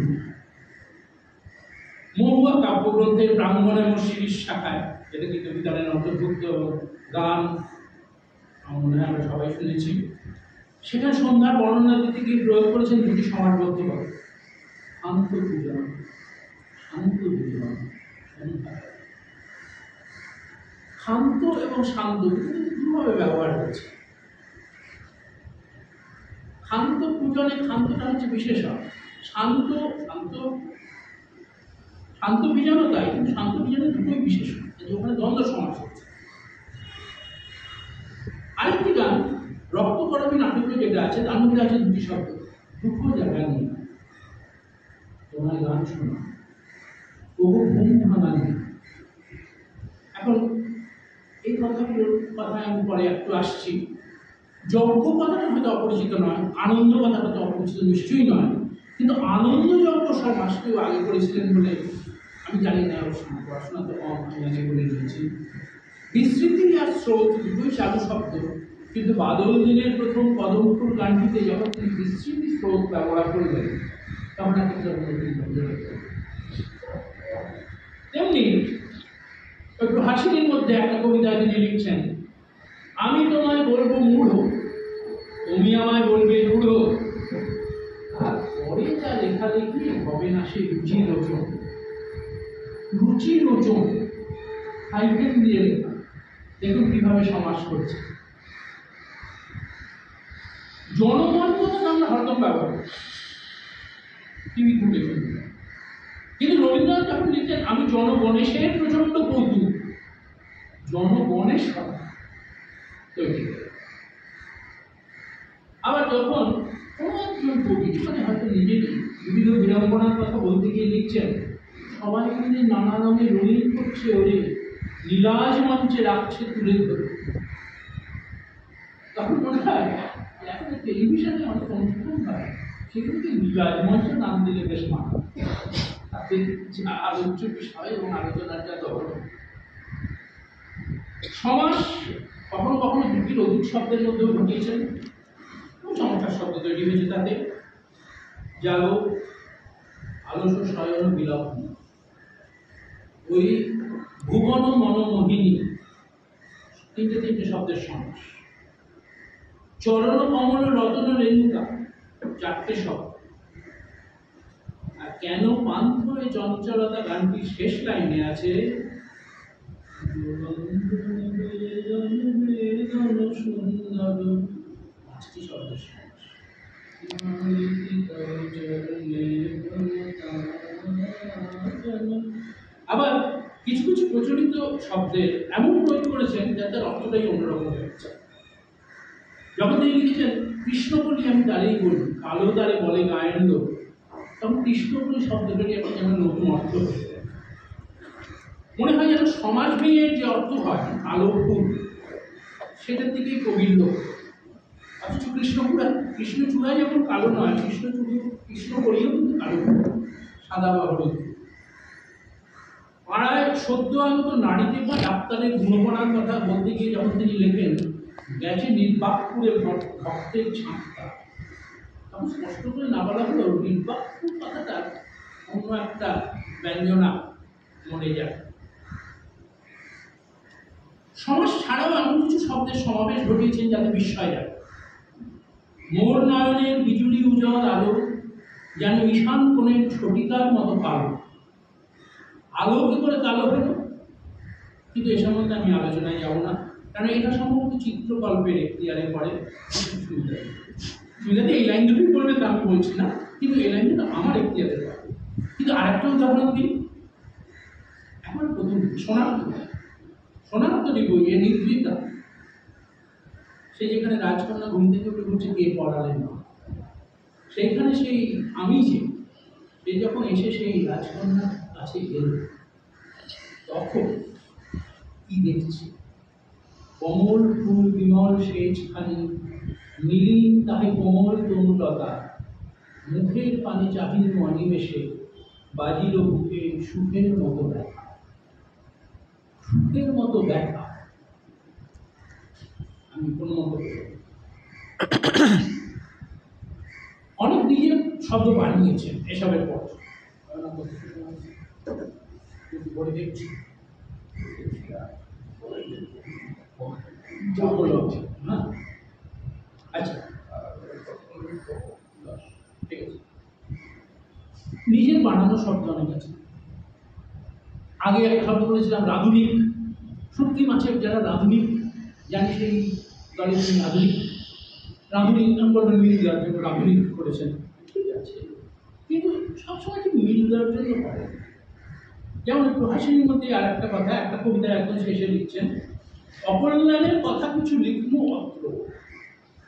মহুয়া কাব্যগ্রন্থের ব্রাহ্মণ এবং শিরিষ শাখায়, যেটা কি কবিতার অন্তর্ভুক্ত গান, আমার মনে হয় আমরা সবাই শুনেছি, সেখানে সন্ধ্যার বর্ণনা দিতে গিয়ে প্রয়োগ করেছেন দুটি সমাজবদ্ধ পদ, শান্ত পূজন, শান্ত পূজন। শান্ত এবং শান্ত দুভাবে ব্যবহার হয়েছে। শান্ত পূজনে শান্তটা হচ্ছে বিশেষণ, শান্ত শান্ত শান্ত বীজাণও তাই, কিন্তু শান্ত বীজাণের দুটোই বিশেষণ, ওখানে দ্বন্দ্ব সমাস হচ্ছে। আরেকটি গান রক্তকরবী নাটকে যেটা আছে তার মধ্যে আছে দুটি শব্দ, দুঃখ জায়গা নিয়ে তোমার গান শোনা, তবু ঘুম ভাঙা নেই। এখন এই কথাগুলোর কথায় আমি পরে একটু আসছি। যজ্ঞ কথাটা হয়তো অপরিচিত নয়, আনন্দ কথাটা তো অপরিচিত নিশ্চয়ই নয়, কিন্তু আনন্দ যজ্ঞ সমাস কেউ আগে করেছিলেন বলে আমি জানি না, পড়াশোনা তো কম, আমি আগে বলে দিয়েছি। বিস্মৃতি আর স্রোত দুটোই চালু শব্দ, কিন্তু বাদল দিনের প্রথম কদমফুল গানটিতে যখন তিনি বিস্মৃতি স্রোত ব্যবহার করলেন তখন একটা তেমনি একটু হাসির মধ্যে একটা কবিতা তিনি লিখছেন, আমি তোমায় বলবো মূঢ়, তুমি আমায় বলবে রূঢ়, আর পরে যা লেখালেখি হবে না সে রুচি রোচন। রুচি রোচন হাইফেন দিয়ে লেখা, দেখুন কিভাবে সমাস করছে। জনগণ কথা আমরা হরদম ব্যবহার করি, টিভি খুলে ফেলি, কিন্তু রবীন্দ্রনাথ যখন লিখতেন আমি জনগণেশের প্রচন্ড কৌতুক, জনগণেশ তৈরি। আবার যখন কোনো একজন কবি মানে হয়তো নিজেরই বিভিন্ন বিড়ম্বনার কথা বলতে গিয়ে লিখছেন, সবাই মিলে নানা রঙে রঙিন করছে ওরে, নীলাজ মঞ্চে রাখছে তুলে ধরে, তখন মনে হয় এখন টেলিভিশনে অনেক অনুষ্ঠান হয়, সেগুলোকে নীলাজ মঞ্চে নাম দিলে বেশ মানা, তাতে আলোচ্য বিষয় এবং আলোচনাটা দখল। সমাস কখনো কখনো দুটির অধিক শব্দের মধ্যেও ঢুকিয়েছেন, চমৎকার শব্দ তৈরি হয়েছে তাতে। জাগো, আলস শয়ন বিলগ্ন, ওই ভুবন মনোমোহিনী, তিনটে শব্দের সমাস। চরণ কমল রতন রেণুকা, চারটে শব্দ। আর কেন পান্থ এ চঞ্চলতা গানটির শেষ লাইনে আছে সুন্দর, পাঁচটি শব্দের সমাস। আবার কিছু কিছু প্রচলিত শব্দের এমন প্রয়োগ করেছেন যাতে অর্থটাই অন্যরকম হয়েছে। যখন তিনি লিখেছেন কৃষ্ণ বলি আমি দাঁড়িয়ে বলি, কালো দ্বারে বলে গায়েন লোক, তখন কৃষ্ণ বলি শব্দটাকে এখন যেমন নতুন অর্থ হয়েছে। মনে হয় যেন সমাজ বিয়ের যে অর্থ হয় কালো ফুল, সেটার দিকেই কবির লোক। অথচ কৃষ্ণ চূড়ায় যেমন কালো নয়, কৃষ্ণ বলিও কিন্তু কালো, সাদা বা হলুদ। পাড়ায় সদ্য আগত নারীকে বা ডাক্তারের গুণগণার কথা বলতে গিয়ে যখন তিনি লেখেন গেছে নির্বাকপুরে ভক্তের ছাঁকটা, তখন স্পষ্ট করে না বলা হলেও নির্বাকপুর কথাটা অন্য একটা ব্যঞ্জনা মনে যায়। সমাস ছাড়াও এমন কিছু শব্দের সমাবেশ ঘটিয়েছেন যাতে বিস্ময় যায়। মোর নয়নের বিজুলি উজ্জ্বল আলো, যেন ঈশান কোণের ছটিকার মতো কালো। আলো কি করে কালো হলো, কিন্তু এ সম্বন্ধে আমি আলোচনায় যাব না, কারণ এটা সম্ভবত চিত্রকল্পের এখতিয়ারে পড়ে। সুবিধাতে এই লাইন দুটোই পড়বে তা আমি বলছি না, কিন্তু এই লাইন দুটো আমার এখতিয়ারে পড়ে। কিন্তু আরেকটা উদাহরণ দিই, এখন প্রথম সোনার বই এ নিদ্রিতা, সে যেখানে রাজকন্যা ঘুম থেকে উঠে ঘুরছে কে পড়ালেন না, সেইখানে সেই আমি যে সে যখন এসে সেই রাজকন্যার কাছে গেল, তখন কি দেখছি কমল ফুল বিমল সেজখানি, নীলিন তাহে কোমল তনুলতা, মুখের পানে চাহিল অনিমেষে, বাজিল বুকে সুখের মতো ব্যথা। সুখের মতো ব্যথা আমি কোনো মতো অনেক নিজের শব্দ বানিয়েছেন এসবের পর। দেখছি আচ্ছা, বলেছিলাম রাধুনিক, শুটকি মাছের যারা রাধুনিক জানি সেই দলে তিনি আধুনিক, রাধুনিক নাম বলবেন মিল দেওয়ার জন্য রাধুনিক করেছেন, ঠিক আছে, কিন্তু সবসময় ঠিক মিল দেওয়ার জন্য করে। যেমন প্রকাশনীর মধ্যে আর একটা কথা, একটা কবিতা একদম শেষে লিখছেন, অকল্যাণের কথা কিছু লিখমু অত্র,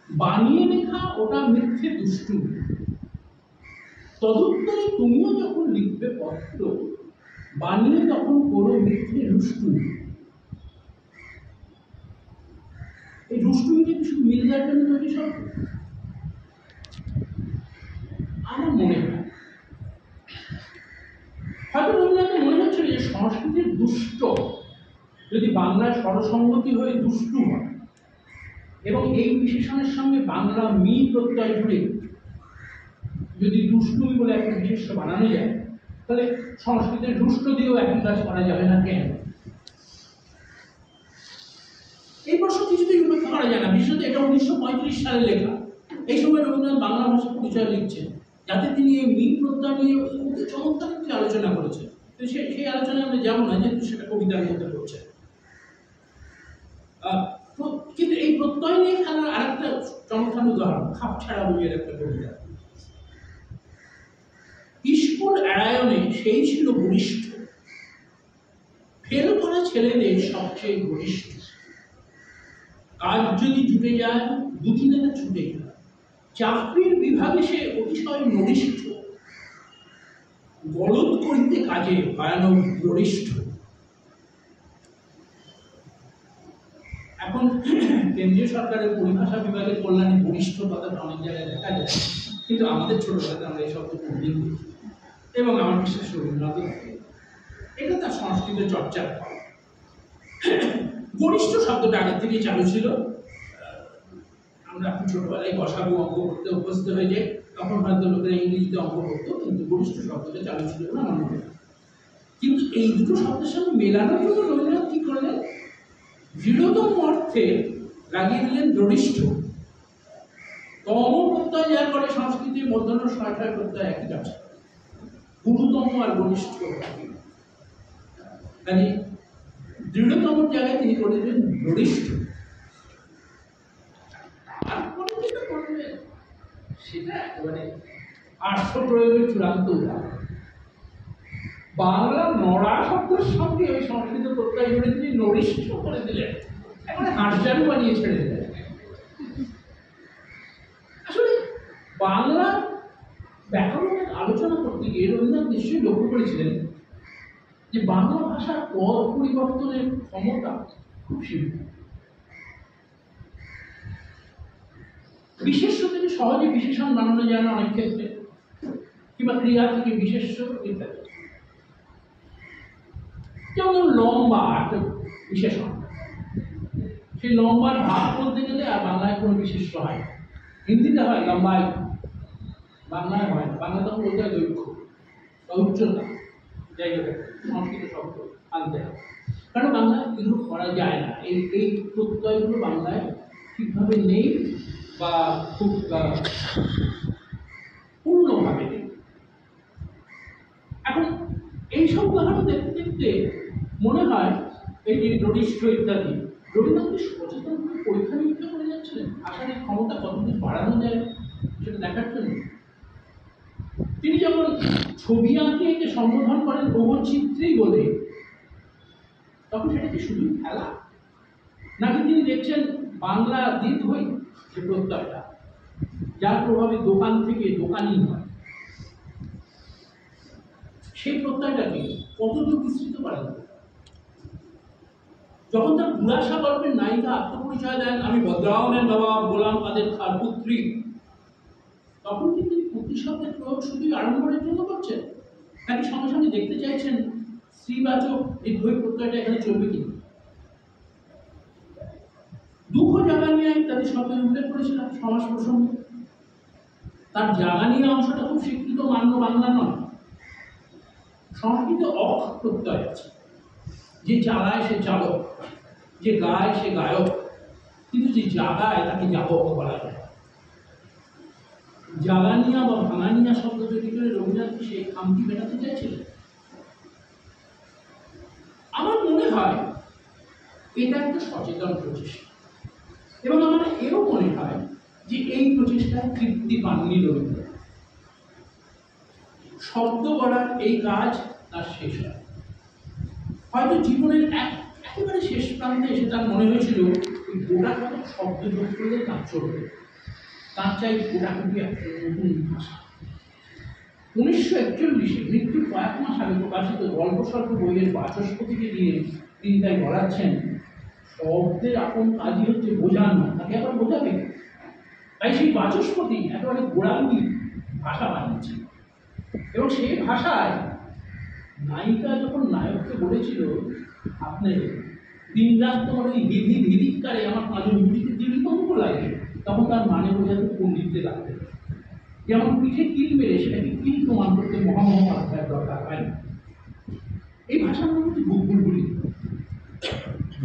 বানিয়ে লেখা ওটা মিথ্যে দুষ্টু, তদুত্তরে তুমিও যখন লিখবে পত্র, বানিয়ে তখন করো মিথ্যে দুষ্টু। এই দুষ্টুমিকে কিছু মিল দেওয়ার জন্য তৈরি সব আমার মনে হয়, হয়তো রবীন্দ্রনাথের মনে হচ্ছিল যে সংস্কৃতির দুষ্ট যদি বাংলার স্বরসঙ্গতি হয়ে দুষ্টু হয় এবং এই বিশেষণের সঙ্গে বাংলা মি প্রত্যয় জুড়ে যদি দুষ্টুমি বলে একটা বিশেষ্য বানানো যায়, তাহলে সংস্কৃতের দুষ্ট দিয়েও একই কাজ করা যাবে না কেন? এই প্রশ্ন কিছুতেই উপেক্ষা করা যায় না। বিশেষত এটা 1935 সালে লেখা, এই সময় রবীন্দ্রনাথ বাংলা ভাষার পরিচয় লিখছেন, যাতে তিনি এই মি প্রত্যয় নিয়ে চমৎকার একটি আলোচনা করেছেন। তো সেই আলোচনায় আমরা যাবো না, যেহেতু সেটা কবিতার মধ্যে করছে। কিন্তু এই প্রত্যয় নিয়ে খেলার আরেকটা চমৎকার উদাহরণ খাপ ছাড়া বইয়ের একটা কবিতা। স্কুল এড়ায়নে সেই ছিল বরিষ্ঠ, ফেল করা ছেলেদের সবচেয়ে ঘনিষ্ঠ, কাজ যদি জুটে যায় দুদিনে না ছুটে যায়, চাকরির বিভাগে সে অতিশয় নরিষ্ঠ, গলদ করিতে কাজে ভয়ানক গরিষ্ঠ। এখন কেন্দ্রীয় সরকারের পরিভাষা বিভাগের কল্যাণে বরিষ্ঠ কথাটা অনেক জায়গায় দেখা যায়, কিন্তু আমাদের ছোটবেলাতে আমরা এই শব্দ কোনদিন দেখি, এবং আমার বিশেষ রবীন্দ্রনাথ, এটা তার সংস্কৃত চর্চার ফল। গরিষ্ঠ শব্দটা আগের থেকে চালু ছিল। আমরা এখন ছোটবেলায় গসাগু অঙ্ক করতে অভ্যস্ত হয়ে যাই, তখন হয়তো লোকেরা ইংরেজিতে অঙ্ক করতো, কিন্তু গরিষ্ঠ শব্দটা চালু ছিল না আমার মনে হয়। কিন্তু এই দুটো শব্দের সঙ্গে মেলানোর জন্য রবীন্দ্রনাথ কি করলেন, দৃঢ়তম অর্থে লাগিয়ে দিলেন দৃঢ়িষ্ঠ। তম প্রত্যয় যা করে সংস্কৃতির মধ্যাহ্ন ছয় প্রত্যয় একই কাজ, গুরুতম আর ঘনিষ্ঠ। মানে দৃঢ়তম জায়গায় তিনি করে দিলেন দৃঢ়িষ্ঠ। সেটা একেবারে আর্থ প্রয়োগের চূড়ান্ত উদাহরণ। বাংলা নড়া শব্দের সঙ্গে ওই সংস্কৃত প্রত্যয় জুড়ে তিনি নরিষ্ঠ করে দিলেন, একেবারে হাঁসজানু বানিয়ে ছেড়ে দিলেন। আসলে বাংলা ব্যাকরণের আলোচনা করতে গিয়ে রবীন্দ্রনাথ নিশ্চয়ই লক্ষ্য করেছিলেন যে বাংলা ভাষার পদ পরিবর্তনের ক্ষমতা খুব সীমিত। বিশেষ্য থেকে সহজে বিশেষণ বানানো যায় না অনেক ক্ষেত্রে, কিংবা ক্রিয়া থেকে বিশেষ্য ইত্যাদি। যেমন লম্বা একটা বিশেষণ, সেই লম্বার ভাগ বলতে গেলে আর বাংলায় কোনো বিশেষ্য হয়, হিন্দিতে হয় লম্বায়, বাংলায় হয় না। বাংলা তখন বলতে হয় দৈর্ঘ্য বা উচ্চতা, জায়গাটা সংস্কৃত শব্দ আনতে হয়, কারণ বাংলায় এগুলো করা যায় না। এই প্রত্যয়গুলো বাংলায় ঠিকভাবে নেই বা খুব পূর্ণভাবে নেই। এখন এইসব উদাহরণ দেখতে দেখতে মনে হয় এই যে ঘনিষ্ঠ ইত্যাদি রবীন্দ্রনাথ সচেতনভাবে পরীক্ষা নিরীক্ষা করে যাচ্ছিলেন, ভাষার এই ক্ষমতা কতদিন বাড়ানো যায় সেটা দেখার জন্য। তিনি যখন ছবি আঁকে একে সম্বোধন করেন বহুচিত্রী বলে, তখন সেটা কি শুধু খেলা, নাকি তিনি দেখছেন বাংলা দীর্ঘই যে প্রত্যয়টা, যার প্রভাবে দোকান থেকে দোকানি হয়, সেই প্রত্যয়টাকে কতদূর বিস্তৃত করা যাবে। যখন তার দুরাশা গল্পের নায়িকা আত্মপরিচয় দেন, আমি বদ্রাওয়ানের বাবা গোলাম কাদের খাঁর পুত্রী, তখন কিন্তু পুত্রী শব্দের প্রয়োগ শুধুই আড়ম্বরের জন্য করছেন, নাকি সঙ্গে সঙ্গে দেখতে চাইছেন স্ত্রীবাচক দীর্ঘই প্রত্যয়টা এখানে চলবে কিনা। দুঃখ জাগানিয়া ইত্যাদি শব্দের উল্লেখ করেছিলাম সমাস প্রসঙ্গে, তার জাগানিয়া অংশটা খুব স্বীকৃত মান্য বাংলা নয়। সংস্কৃতে অখ প্রত্যয় আছে, যে চালায় সে চালক, যে গায় সে গায়ক, কিন্তু যে জাগায় তাকে যাবক বলা যায়। জাগানিয়া বা ভাঙানিয়া শব্দ তৈরি করে রবীন্দ্রনাথ সেই খামতি মেটাতে চাইছিলেন। আমার মনে মনে হয় এটা একটা সচেতন প্রচেষ্টা, এবং আমার এও মনে হয় যে এই প্রচেষ্টায় তৃপ্তি পাননি রবীন্দ্র। শব্দ গড়ার এই কাজ তার শেষ হয়, হয়তো জীবনের একেবারে শেষ প্রান্তে এসে তার মনে হয়েছিল গোটা কত শব্দ যোগ করলে তার চলবে, তার চাই গোটাকুটি একটা নতুন ভাষা। 1941 মৃত্যুর কয়েক মাস আগে প্রকাশিত গল্প স্বল্প বইয়ের বাচস্পতিকে দিয়ে তিনি তাই বলাচ্ছেন, শব্দের আপন কাজই হচ্ছে বোঝানো, তাকে আবার বোঝাবে। তাই সেই বাচস্পতি একেবারে গোড়াগুড়ি ভাষা বানিয়েছে, এবং সেই ভাষায় নায়িকা যখন নায়ককে বলেছিল, আপনি দিন রাত তোমার ওই বিধি বিধিকারে আমার কাজের মুড়িতে দীর্ঘ লাগে, তখন তার মানে বোঝাতে পণ্ডিতদের লাগবে। যেমন পিঠে কিল মেরে সেটাকে কিল প্রমাণ করতে মহামহাধ্যায়ের দরকার হয় না। এই ভাষার নাম হচ্ছে বুলবুলি।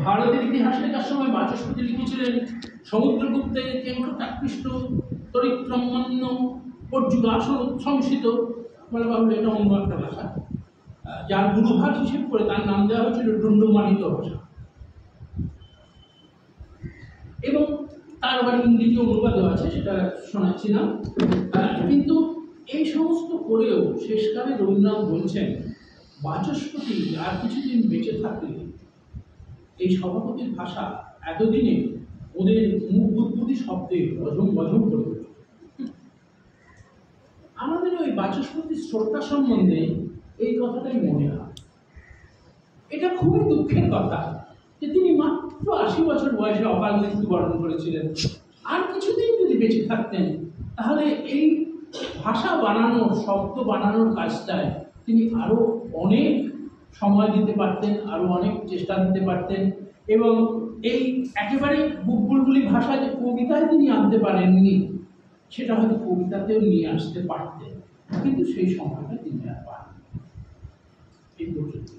ভারতের ইতিহাস লেখার সময় বাচস্পতি লিখেছিলেন, সমুদ্রগুপ্তের কেঙ্কটাকৃষ্ট তরিক্রমান্য পর্যুগাসন উৎসংসিত, বলে বাবু এটা অন্য একটা ভাষা, যার গুরুভাষ হিসেব করে তার নাম দেওয়া হয়েছিল ডুন্ডুমানিত ভাষা, এবং তার আবার ইংরেজি অনুবাদও আছে, সেটা শোনাচ্ছি না। কিন্তু এই সমস্ত করেও শেষকালে রবীন্দ্রনাথ বলছেন, বাচস্পতি আর কিছুদিন বেঁচে থাকলে এই সভাপতির ভাষা এতদিনে ওদের মুখ বুদ্বুদি শব্দে বজম বজম করে দেবে। আমাদের ওই বাচস্পতির শ্রদ্ধা সম্বন্ধে এই কথাটাই মনে হয়। এটা খুবই দুঃখের কথা যে তিনি মাত্র 80 বছর বয়সে অকাল মৃত্যুবরণ করেছিলেন। আর কিছুদিন যদি বেঁচে থাকতেন তাহলে এই ভাষা বানানোর, শব্দ বানানোর কাজটায় তিনি আরো অনেক সময় দিতে পারতেন, আরো অনেক চেষ্টা দিতে পারতেন, এবং এই একেবারে বুলবুলি ভাষা যে কবিতায় তিনি আনতে পারেননি, সেটা হয়তো কবিতাতেও নিয়ে আসতে পারতেন, কিন্তু সেই সময়টা তিনি আর পান। এই পর্যন্ত।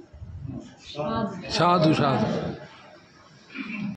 সাধু সাধু।